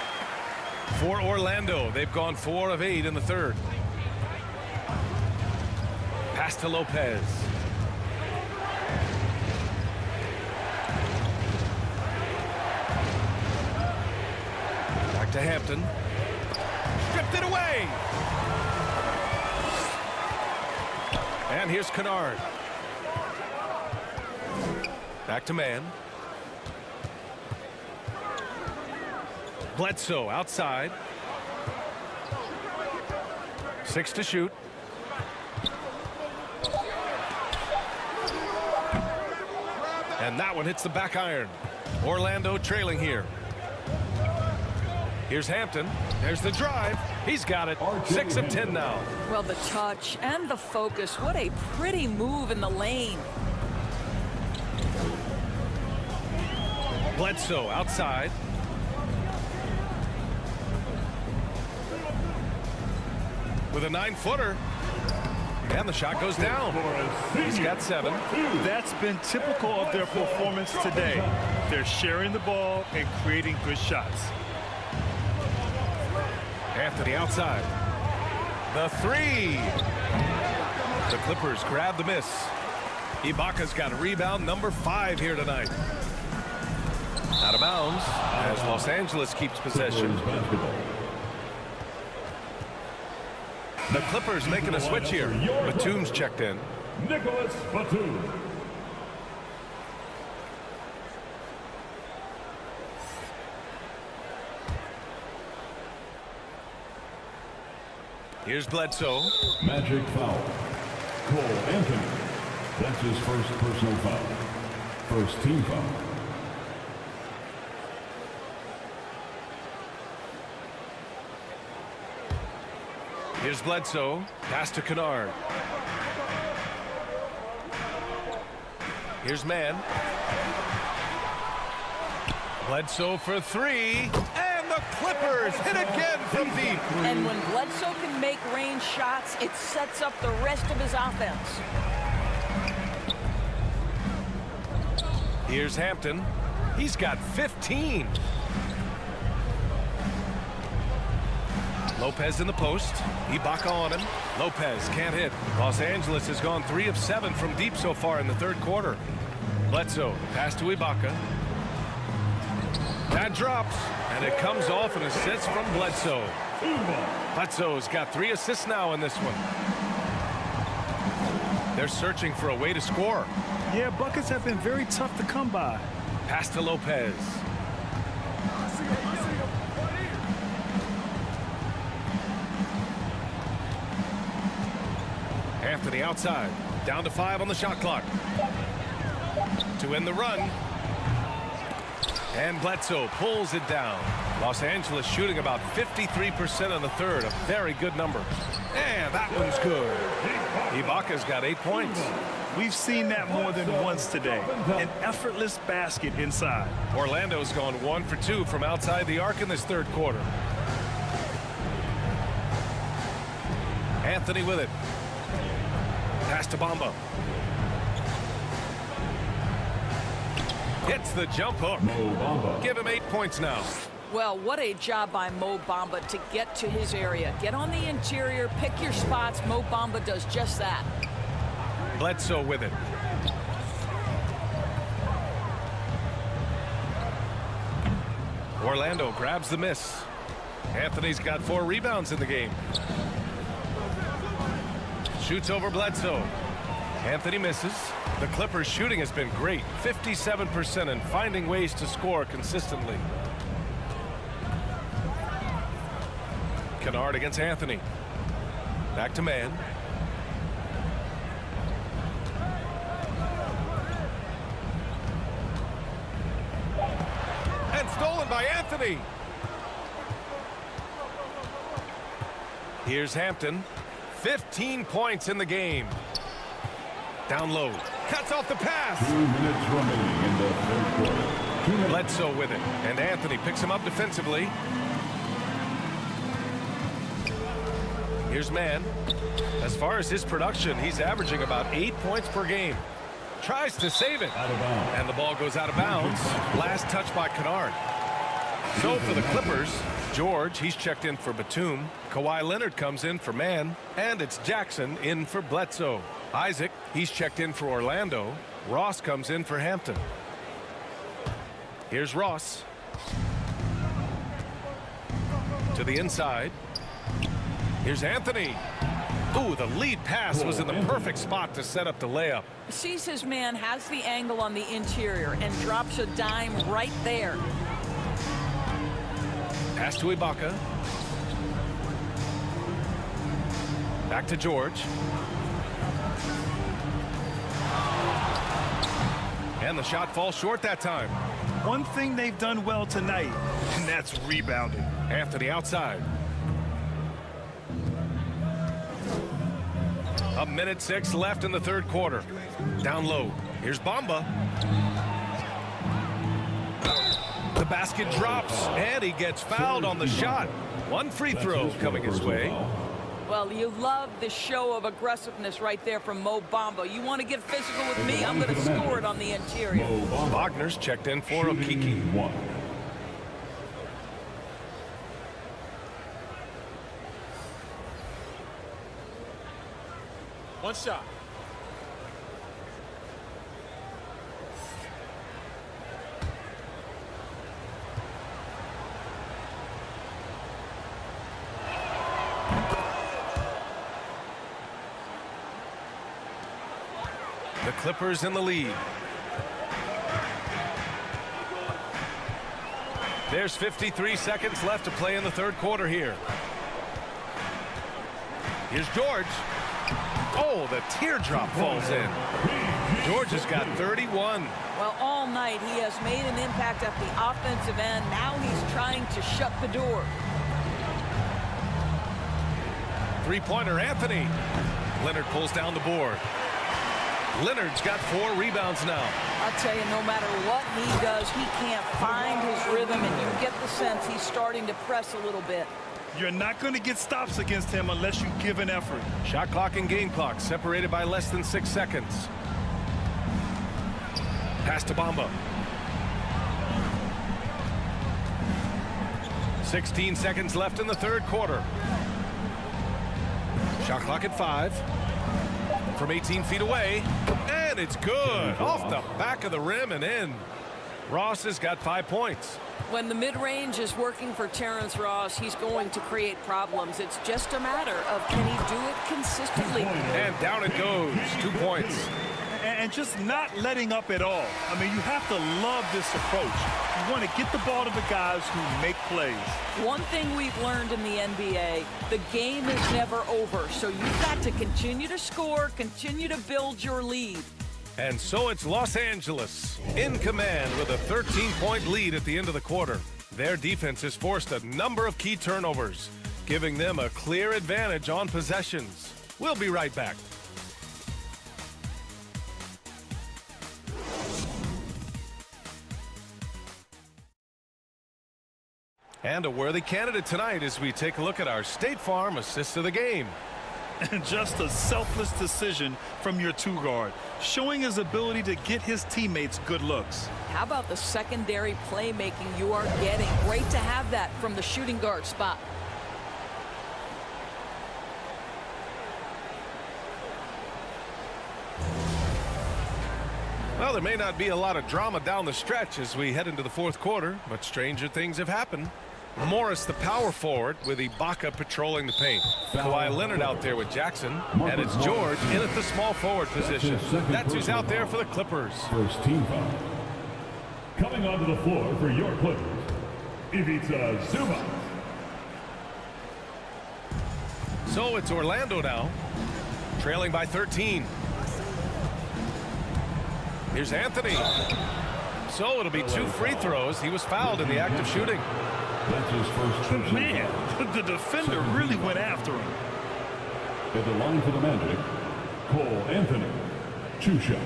For Orlando, they've gone 4 of 8 in the third. Pass to Lopez. Back to Hampton. Stripped it away. And here's Kennard. Back to man. Bledsoe outside. 6 to shoot. And that one hits the back iron. Orlando trailing here. Here's Hampton. There's the drive. He's got it. 6 of 10 now. Well, the touch and the focus. What a pretty move in the lane. Bledsoe outside. With a 9-footer. And the shot goes down. He's got 7. That's been typical of their performance today. They're sharing the ball and creating good shots. Anthony outside. The 3. The Clippers grab the miss. Ibaka's got a rebound, number 5 here tonight. Out of bounds as Los Angeles keeps possession. The Clippers making a switch here. Batum's checked in. Nicholas Batum. Here's Bledsoe. Magic foul. Cole Anthony. That's his first personal foul. First team foul. Here's Bledsoe. Pass to Kennard. Here's man. Bledsoe for 3. And the Clippers hit again from deep. And when Bledsoe can make range shots, it sets up the rest of his offense. Here's Hampton. He's got 15. Lopez in the post. Ibaka on him. Lopez can't hit. Los Angeles has gone 3 of 7 from deep so far in the third quarter. Bledsoe, pass to Ibaka. That drops, and it comes off an assist from Bledsoe. Bledsoe's got 3 assists now in this one. They're searching for a way to score. Yeah, buckets have been very tough to come by. Pass to Lopez. Anthony outside. Down to 5 on the shot clock. To end the run. And Bledsoe pulls it down. Los Angeles shooting about 53% in the third. A very good number. And that one's good. Ibaka's got 8 points. We've seen that more than once today. An effortless basket inside. Orlando's gone 1 for 2 from outside the arc in this third quarter. Anthony with it. Pass to Bamba. Hits the jump hook. Give him 8 points now. Well, what a job by Mo Bamba to get to his area. Get on the interior, pick your spots. Mo Bamba does just that. Bledsoe with it. Orlando grabs the miss. Anthony's got 4 rebounds in the game. Shoots over Bledsoe. Anthony misses. The Clippers' shooting has been great. 57% and finding ways to score consistently. Kennard against Anthony. Back to man. And stolen by Anthony. Here's Hampton. 15 points in the game. Down low. Cuts off the pass. 2 minutes remaining in the third quarter. Bledsoe with it. And Anthony picks him up defensively. Here's man. As far as his production, he's averaging about 8 points per game. Tries to save it. And the ball goes out of bounds. Last touch by Kennard. So for the Clippers, George, he's checked in for Batum. Kawhi Leonard comes in for man. And it's Jackson in for Bledsoe. Isaac, he's checked in for Orlando. Ross comes in for Hampton. Here's Ross. To the inside. Here's Anthony. Ooh, the lead pass was in the perfect spot to set up the layup. Sees his man, has the angle on the interior, and drops a dime right there. Pass to Ibaka. Back to George. And the shot falls short that time. One thing they've done well tonight, and that's rebounding. Anthony outside. A minute 6 left in the third quarter. Down low. Here's Bamba. The basket drops, and he gets fouled on the shot. One free throw coming his way. Well, you love the show of aggressiveness right there from Mo Bamba. You want to get physical with me? I'm going to score it on the interior. Wagner's checked in for Okiki. One shot. The Clippers in the lead. There's 53 seconds left to play in the third quarter here. Here's George. Oh, the teardrop falls in. George has got 31. Well, all night he has made an impact at the offensive end. Now he's trying to shut the door. Three-pointer Anthony. Leonard pulls down the board. Leonard's got 4 rebounds now. I'll tell you, no matter what he does, he can't find his rhythm, and you get the sense he's starting to press a little bit. You're not going to get stops against him unless you give an effort. Shot clock and game clock separated by less than 6 seconds. Pass to Bamba. 16 seconds left in the third quarter. Shot clock at 5. From 18 feet away. And it's good. Off the back of the rim and in. Ross has got 5 points. When the mid-range is working for Terrence Ross, he's going to create problems. It's just a matter of can he do it consistently. And down it goes. 2 points. and just not letting up at all. I mean, you have to love this approach. You want to get the ball to the guys who make plays. One thing we've learned in the NBA, the game is never over. So you've got to continue to score, continue to build your lead. And so it's Los Angeles in command with a 13-point lead at the end of the quarter. Their defense has forced a number of key turnovers, giving them a clear advantage on possessions. We'll be right back. And a worthy candidate tonight as we take a look at our State Farm assist of the game. And just a selfless decision from your two-guard, showing his ability to get his teammates good looks. How about the secondary playmaking you are getting? Great to have that from the shooting guard spot. Well, there may not be a lot of drama down the stretch as we head into the fourth quarter, but stranger things have happened. Morris, the power forward, with Ibaka patrolling the paint. Kawhi Leonard out there with Jackson. And it's George in at the small forward position. That's who's out there for the Clippers. First team foul. Coming onto the floor for your Clippers, Ivica Zubac. So it's Orlando now, trailing by 13. Here's Anthony. So it'll be 2 free throws. He was fouled in the act of shooting. That's his first personal Man, foul. the defender really went after him. At the line for the Magic, Cole Anthony, 2 shots.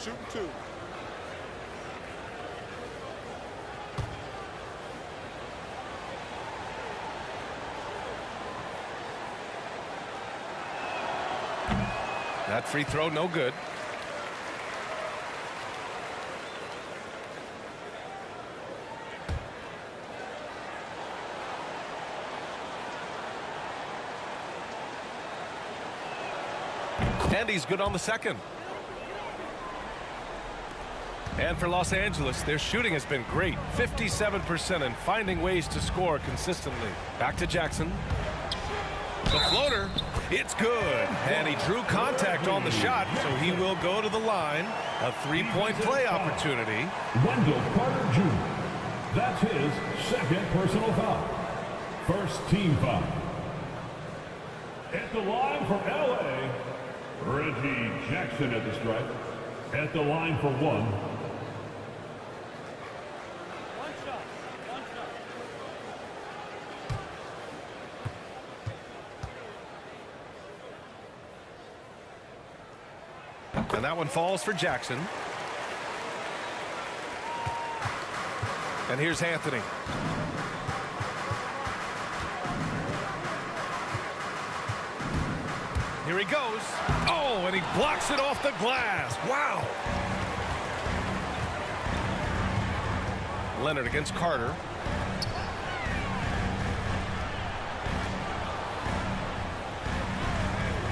Shoot 2. That free throw, no good. And he's good on the second. And for Los Angeles, their shooting has been great. 57% and finding ways to score consistently. Back to Jackson. The floater, it's good. And he drew contact on the shot, so he will go to the line. A 3-point play opportunity. Wendell Carter Jr. That's his second personal foul. First team foul. At the line for LA, Reggie Jackson at the stripe. At the line for 1. And that one falls for Jackson. And here's Anthony. Here he goes. Oh, and he blocks it off the glass. Wow. Leonard against Carter.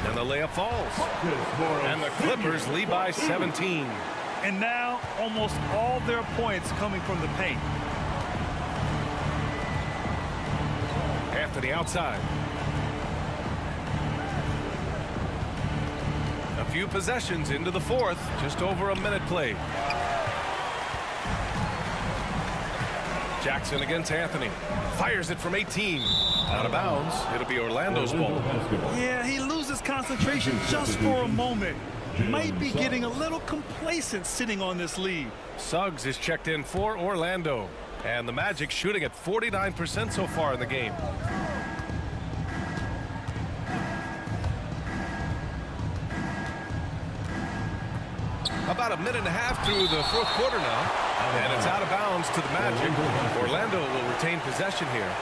And the layup falls. And the Clippers lead by 17. And now almost all their points coming from the paint. Anthony outside. A few possessions into the fourth. Just over a minute played. Jackson against Anthony. Fires it from 18. Out of bounds. It'll be Orlando's ball. Yeah, he loses concentration just for a moment. Might be getting a little complacent sitting on this lead. Suggs is checked in for Orlando. And the Magic shooting at 49% so far in the game. About a minute and a half through the fourth quarter now. And it's out of bounds to the Magic. Orlando will retain possession here.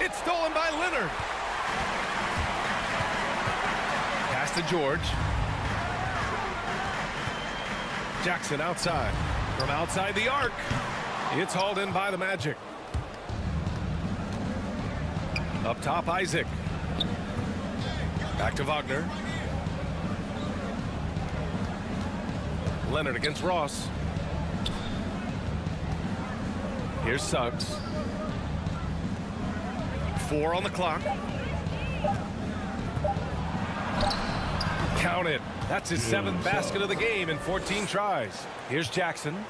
It's stolen by Leonard. Pass to George. Jackson outside. From outside the arc. It's hauled in by the Magic. Up top, Isaac. Back to Wagner. Leonard against Ross. Here's Suggs. 4 on the clock. Count it. That's his 7th basket of the game in 14 tries. Here's Jackson.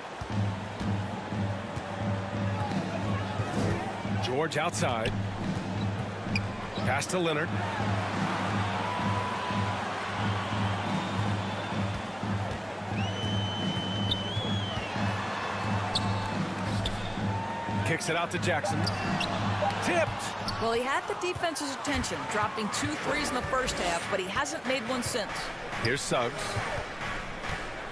George outside. Pass to Leonard. Kicks it out to Jackson. Tipped. Well, he had the defense's attention, dropping 2 threes in the first half, but he hasn't made one since. Here's Suggs.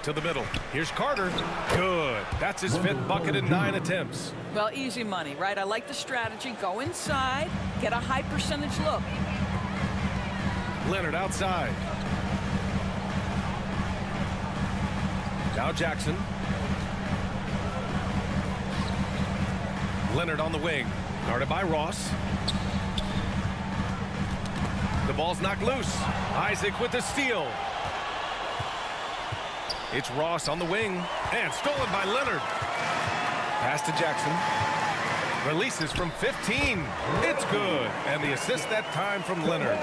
To the middle. Here's Carter. Good. That's his 5th bucket in 9 attempts. Well, easy money, right? I like the strategy. Go inside, get a high percentage look. Leonard outside. Now Jackson. Leonard on the wing. Guarded by Ross. The ball's knocked loose. Isaac with the steal. It's Ross on the wing. And stolen by Leonard. Pass to Jackson. Releases from 15. It's good. And the assist that time from Leonard.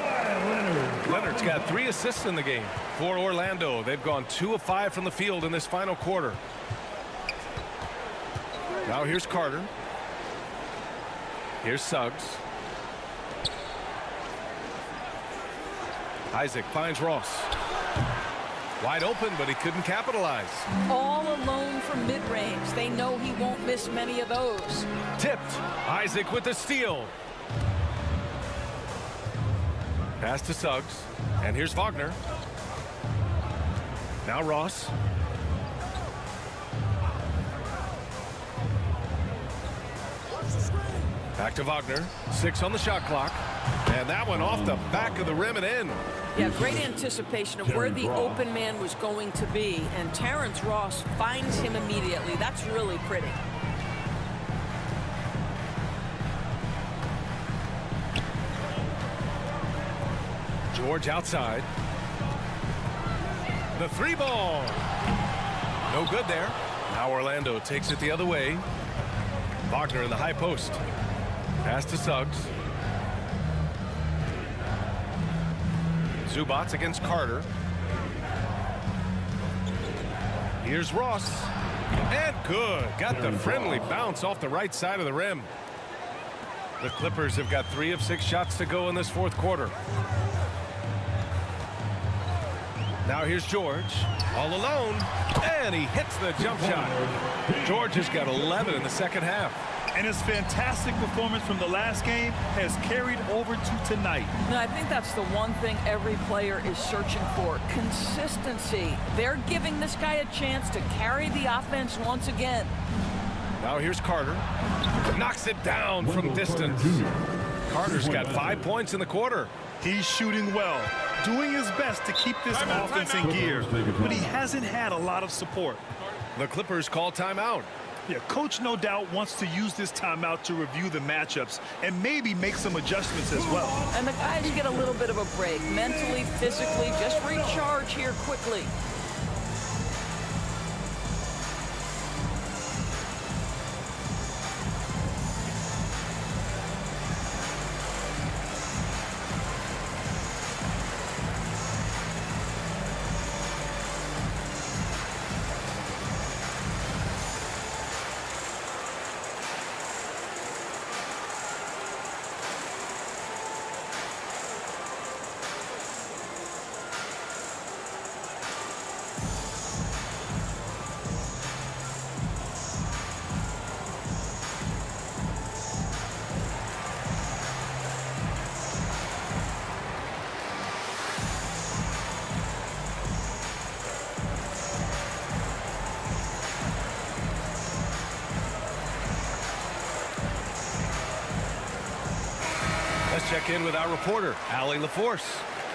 Leonard's got 3 assists in the game. For Orlando, they've gone 2 of 5 from the field in this final quarter. Now here's Carter. Here's Suggs. Isaac finds Ross. Wide open, but he couldn't capitalize. All alone from mid-range. They know he won't miss many of those. Tipped. Isaac with the steal. Pass to Suggs. And here's Wagner. Now Ross. Back to Wagner. 6 on the shot clock. And that one off the back of the rim and in. Yeah, great anticipation of where the open man was going to be. And Terrence Ross finds him immediately. That's really pretty. George outside. The 3 ball. No good there. Now Orlando takes it the other way. Wagner in the high post. Pass to Suggs. Zubats against Carter. Here's Ross. And good. Got the friendly bounce off the right side of the rim. The Clippers have got 3 of 6 shots to go in this 4th quarter. Now here's George. All alone. And he hits the jump shot. George has got 11 in the 2nd half. And his fantastic performance from the last game has carried over to tonight. No, I think that's the one thing every player is searching for. Consistency. They're giving this guy a chance to carry the offense once again. Now here's Carter. Knocks it down from distance. Carter's got 5 points in the quarter. He's shooting well, doing his best to keep this offense in gear, but he hasn't had a lot of support. The Clippers call timeout. Yeah, coach no doubt wants to use this timeout to review the matchups and maybe make some adjustments as well. And the guys get a little bit of a break, mentally, physically, just recharge here quickly. Let's check in with our reporter, Allie LaForce.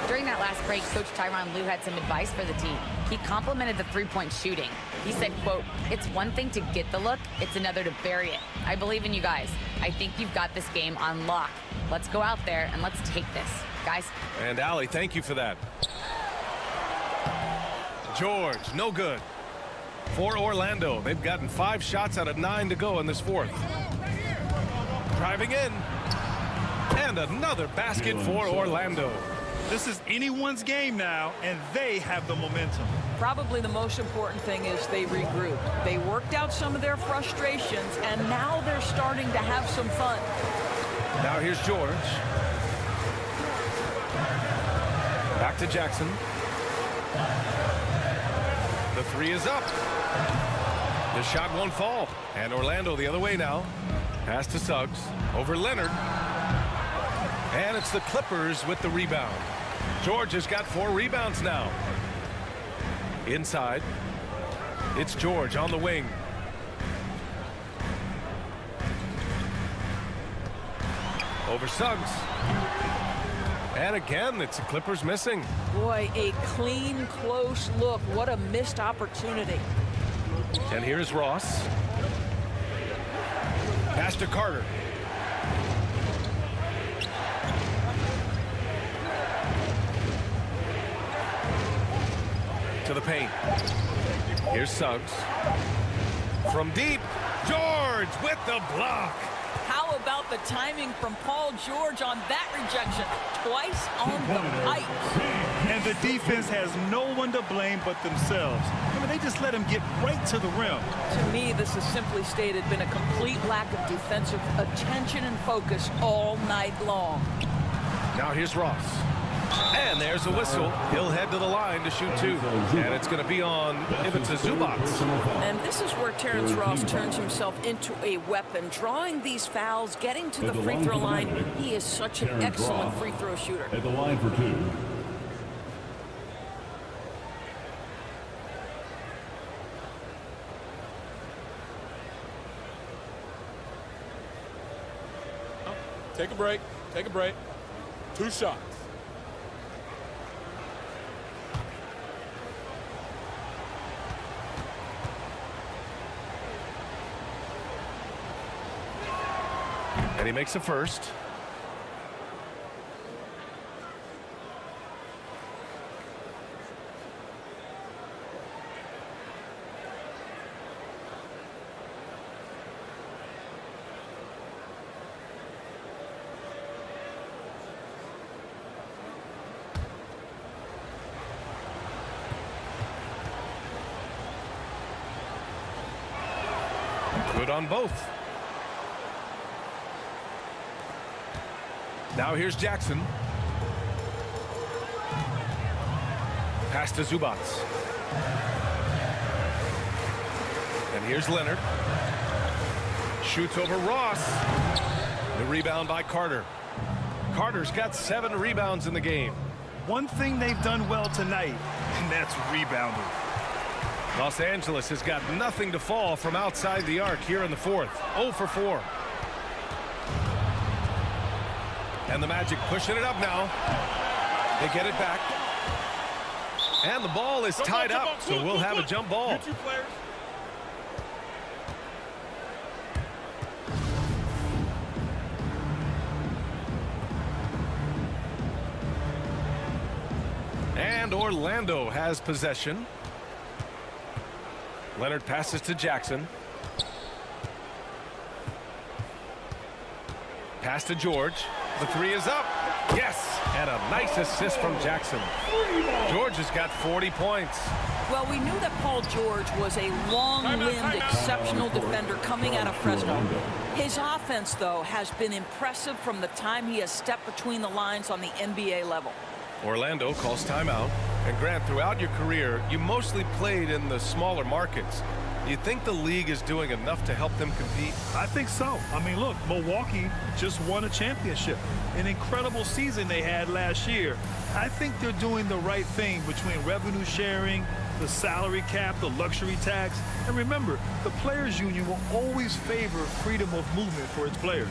During that last break, Coach Tyronn Lue had some advice for the team. He complimented the three-point shooting. He said, quote, "It's one thing to get the look, it's another to bury it. I believe in you guys. I think you've got this game on lock. Let's go out there and let's take this, guys. And Allie, thank you for that. George, no good. For Orlando, they've gotten 5 shots out of 9 to go in this fourth. Driving in. And another basket for Orlando. This is anyone's game now, and they have the momentum. Probably the most important thing is they regrouped. They worked out some of their frustrations, and now they're starting to have some fun. Now here's George. Back to Jackson. The 3 is up. The shot won't fall. And Orlando the other way now. Pass to Suggs. Over Leonard. And it's the Clippers with the rebound. George has got 4 rebounds now. Inside. It's George on the wing. Over Suggs. And again, it's the Clippers missing. Boy, a clean, close look. What a missed opportunity. And here's Ross. Pass to Carter. To the paint. Here's Suggs. From deep, George with the block. How about the timing from Paul George on that rejection? Twice on the pipe. And the defense has no one to blame but themselves. I mean, they just let him get right to the rim. To me, this has simply stated been a complete lack of defensive attention and focus all night long. Now here's Ross. And there's a whistle. He'll head to the line to shoot 2. And it's going to be on Ivica Zubac. And this is where Terrence Ross turns himself into a weapon. Drawing these fouls, getting to the free throw line. He is such an excellent free throw shooter. At the line for 2. Take a break. Take a break. 2 shots. And he makes a first. Good on both. Now here's Jackson. Pass to Zubac. And here's Leonard. Shoots over Ross. The rebound by Carter. Carter's got 7 rebounds in the game. One thing they've done well tonight, and that's rebounding. Los Angeles has got nothing to fall from outside the arc here in the fourth. 0 for 4. And the Magic pushing it up now. They get it back. And the ball is tied up, so we'll have a jump ball. And Orlando has possession. Leonard passes to Jackson. Pass to George. The 3 is up. Yes, and a nice assist from Jackson. George has got 40 points. Well, we knew that Paul George was a long-limbed, exceptional defender coming out of Fresno. His offense, though, has been impressive from the time he has stepped between the lines on the NBA level. Orlando calls timeout. And Grant, throughout your career, you mostly played in the smaller markets. Do you think the league is doing enough to help them compete? I think so. I mean, look, Milwaukee just won a championship. An incredible season they had last year. I think they're doing the right thing between revenue sharing, the salary cap, the luxury tax. And remember, the players' union will always favor freedom of movement for its players.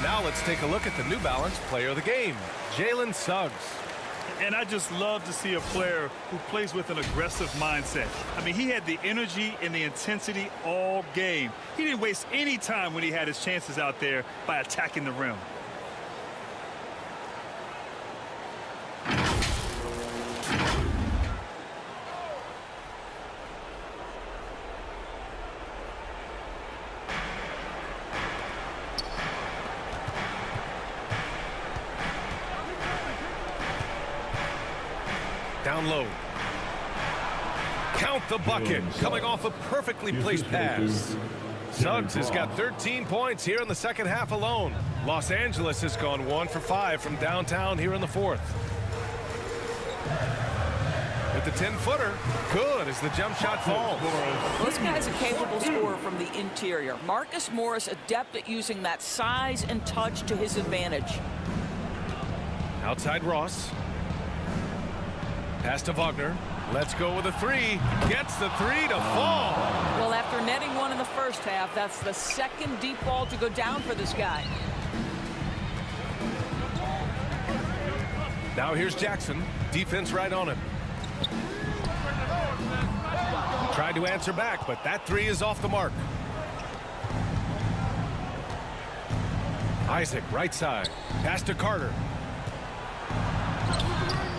Now let's take a look at the New Balance player of the game, Jalen Suggs. And I just love to see a player who plays with an aggressive mindset. I mean, he had the energy and the intensity all game. He didn't waste any time when he had his chances out there by attacking the rim. Down low. Count the bucket. Coming off a perfectly placed pass. Suggs has got 13 points here in the second half alone. Los Angeles has gone 1 for 5 from downtown here in the fourth. With the 10-footer, good as the jump shot falls. This guy's a capable scorer from the interior. Marcus Morris adept at using that size and touch to his advantage. Outside Ross. Pass to Wagner. Let's go with a three. Gets the three to fall. Well, after netting one in the first half, that's the second deep ball to go down for this guy. Now here's Jackson. Defense right on him. Tried to answer back, but that three is off the mark. Isaac, right side. Pass to Carter.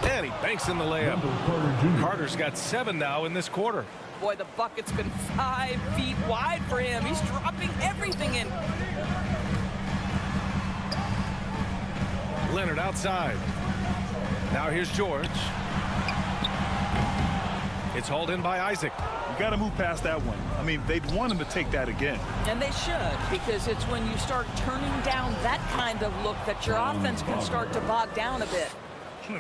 And he banks in the layup. Carter's got 7 now in this quarter. Boy, the bucket's been 5 feet wide for him. He's dropping everything in. Leonard outside. Now here's George. It's hauled in by Isaac. You got to move past that one. I mean, they'd want him to take that again. And they should, because it's when you start turning down that kind of look that your offense can start to bog down a bit.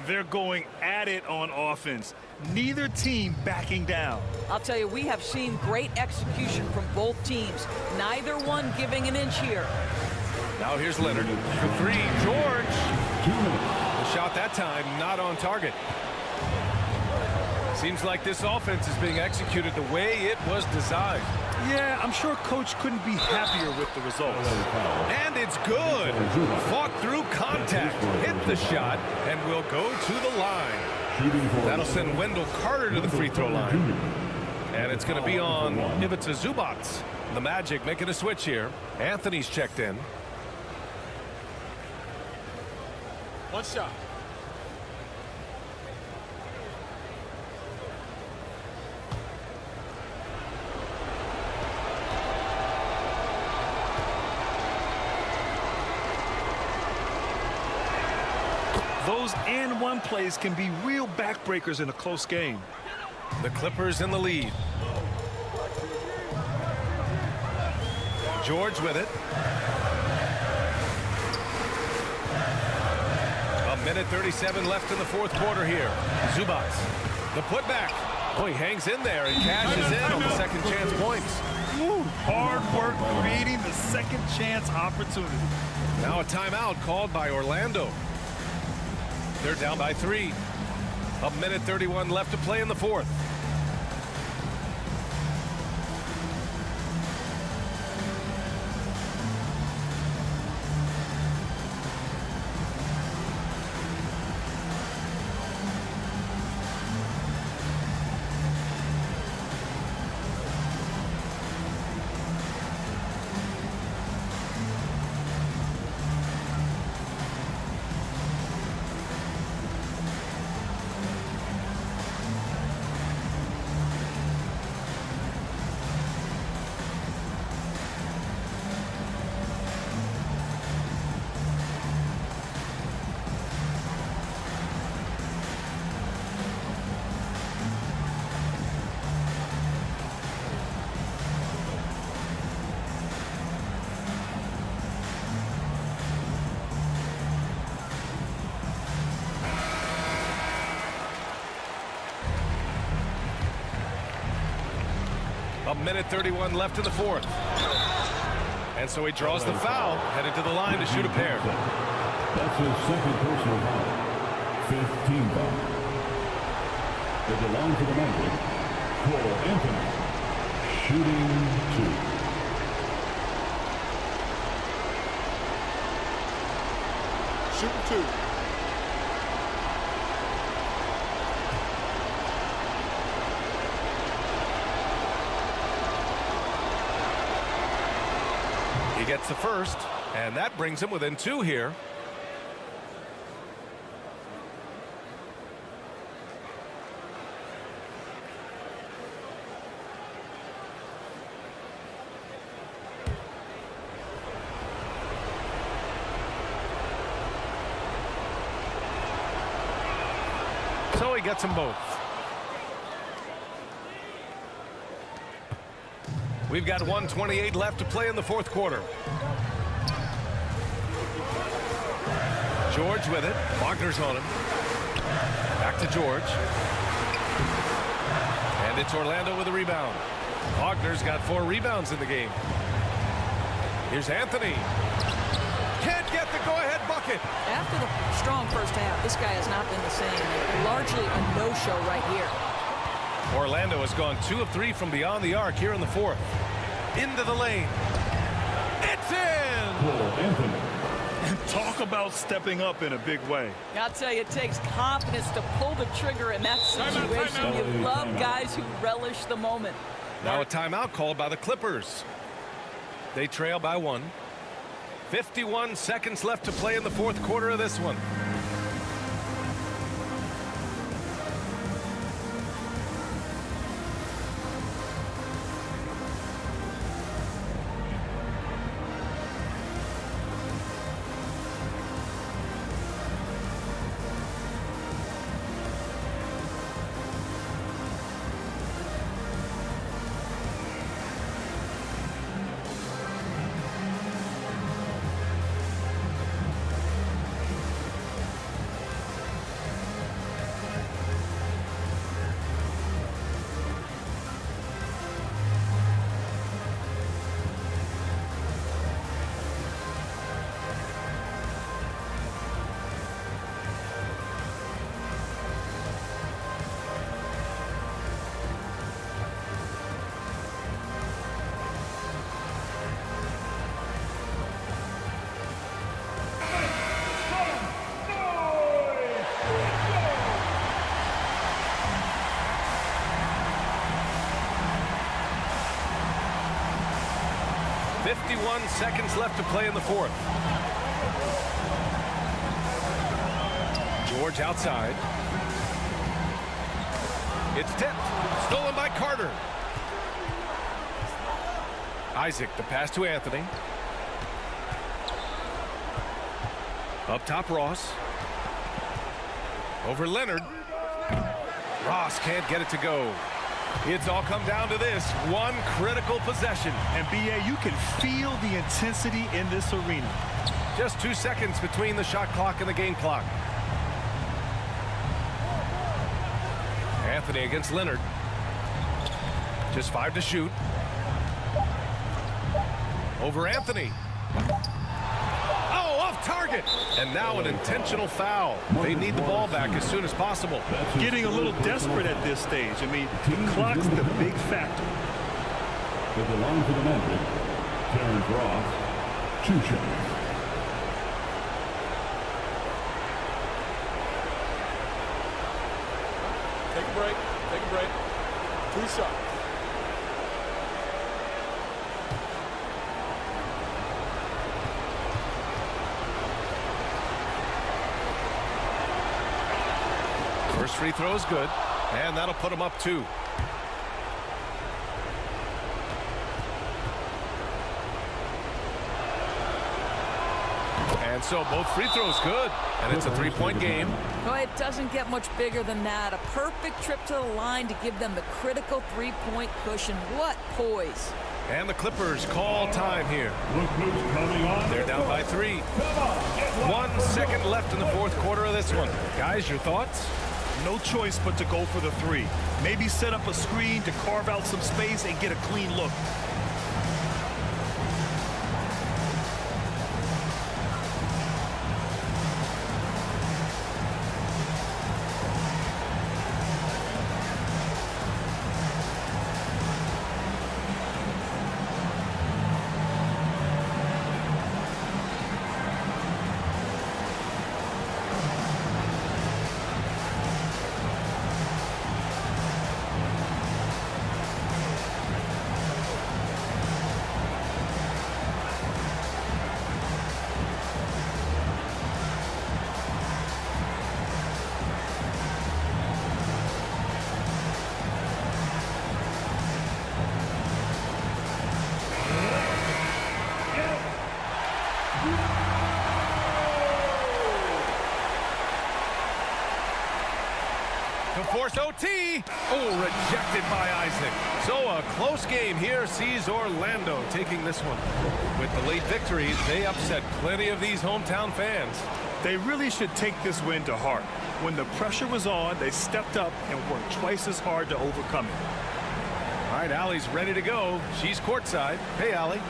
They're going at it on offense. Neither team backing down. I'll tell you, we have seen great execution from both teams. Neither one giving an inch here. Now here's Leonard for three. George. The shot that time not on target. Seems like this offense is being executed the way it was designed. Yeah, I'm sure Coach couldn't be happier with the results. And it's good. Fought through contact, hit the shot, and will go to the line. That'll send Wendell Carter to the free throw line. And it's going to be on Ivica Zubac. The Magic making a switch here. Anthony's checked in. One shot. Those and one plays can be real backbreakers in a close game. The Clippers in the lead. George with it. A minute 37 left in the fourth quarter here. Zubac. The putback. Oh, he hangs in there and cashes in on the second chance points. Ooh, hard work creating the second chance opportunity. Now a timeout called by Orlando. They're down by 3. A minute 31 left to play in the fourth. A minute 31 left in the fourth. And so he draws the foul, headed to the line to shoot a pair. That's his second personal foul. 15 foul. It belongs to the Magic. Cole Anthony, shooting 2. Shooting 2. He gets the first, and that brings him within 2 here. So he gets them both. We've got 1:28 left to play in the fourth quarter. George with it. Wagner's on him. Back to George. And it's Orlando with the rebound. Wagner's got 4 rebounds in the game. Here's Anthony. Can't get the go-ahead bucket. After the strong first half, this guy has not been the same. Largely a no-show right here. Orlando has gone 2 of 3 from beyond the arc here in the fourth. Into the lane. It's in! And talk about stepping up in a big way. I'll tell you, it takes confidence to pull the trigger in that situation. You love guys who relish the moment. Now a timeout called by the Clippers. They trail by 1. 51 seconds left to play in the fourth quarter of this one. Seconds left to play in the fourth. George outside. It's tipped. Stolen by Carter. Isaac, the pass to Anthony. Up top, Ross. Over Leonard. Ross can't get it to go. It's all come down to this one critical possession. And B.A., you can feel the intensity in this arena. Just 2 seconds between the shot clock and the game clock. Anthony against Leonard. Just 5 to shoot. Over Anthony. Oh, off target. And now an intentional foul. They need the ball back as soon as possible. Getting a little desperate at this stage. I mean, the clock's the big factor. At the line for the Magic, Terrence Ross, 2 shots. Take a break. Take a break. 2 shots. First free throw is good, and that'll put him up 2. And so both free throws good, and it's a 3-point game. Well, it doesn't get much bigger than that. A perfect trip to the line to give them the critical 3-point cushion. What poise. And the Clippers call time here. They're down by 3. 1 second left in the fourth quarter of this one. Guys, your thoughts? No choice but to go for the 3. Maybe set up a screen to carve out some space and get a clean look. To force OT. Oh, rejected by Isaac. So a close game here sees Orlando taking this one. With the late victory, they upset plenty of these hometown fans. They really should take this win to heart. When the pressure was on, they stepped up and worked twice as hard to overcome it. All right, Allie's ready to go. She's courtside. Hey, Allie.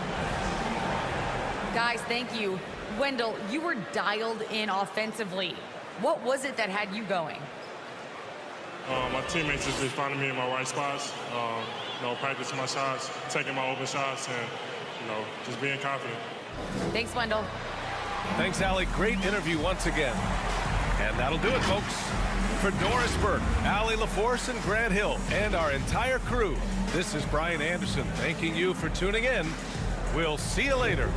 Guys, thank you. Wendell, you were dialed in offensively. What was it that had you going? My teammates just be finding me in my right spots, practicing my shots, taking my open shots, and, just being confident. Thanks, Wendell. Thanks, Allie. Great interview once again. And that'll do it, folks. For Doris Burke, Allie LaForce, and Grant Hill, and our entire crew, this is Brian Anderson thanking you for tuning in. We'll see you later.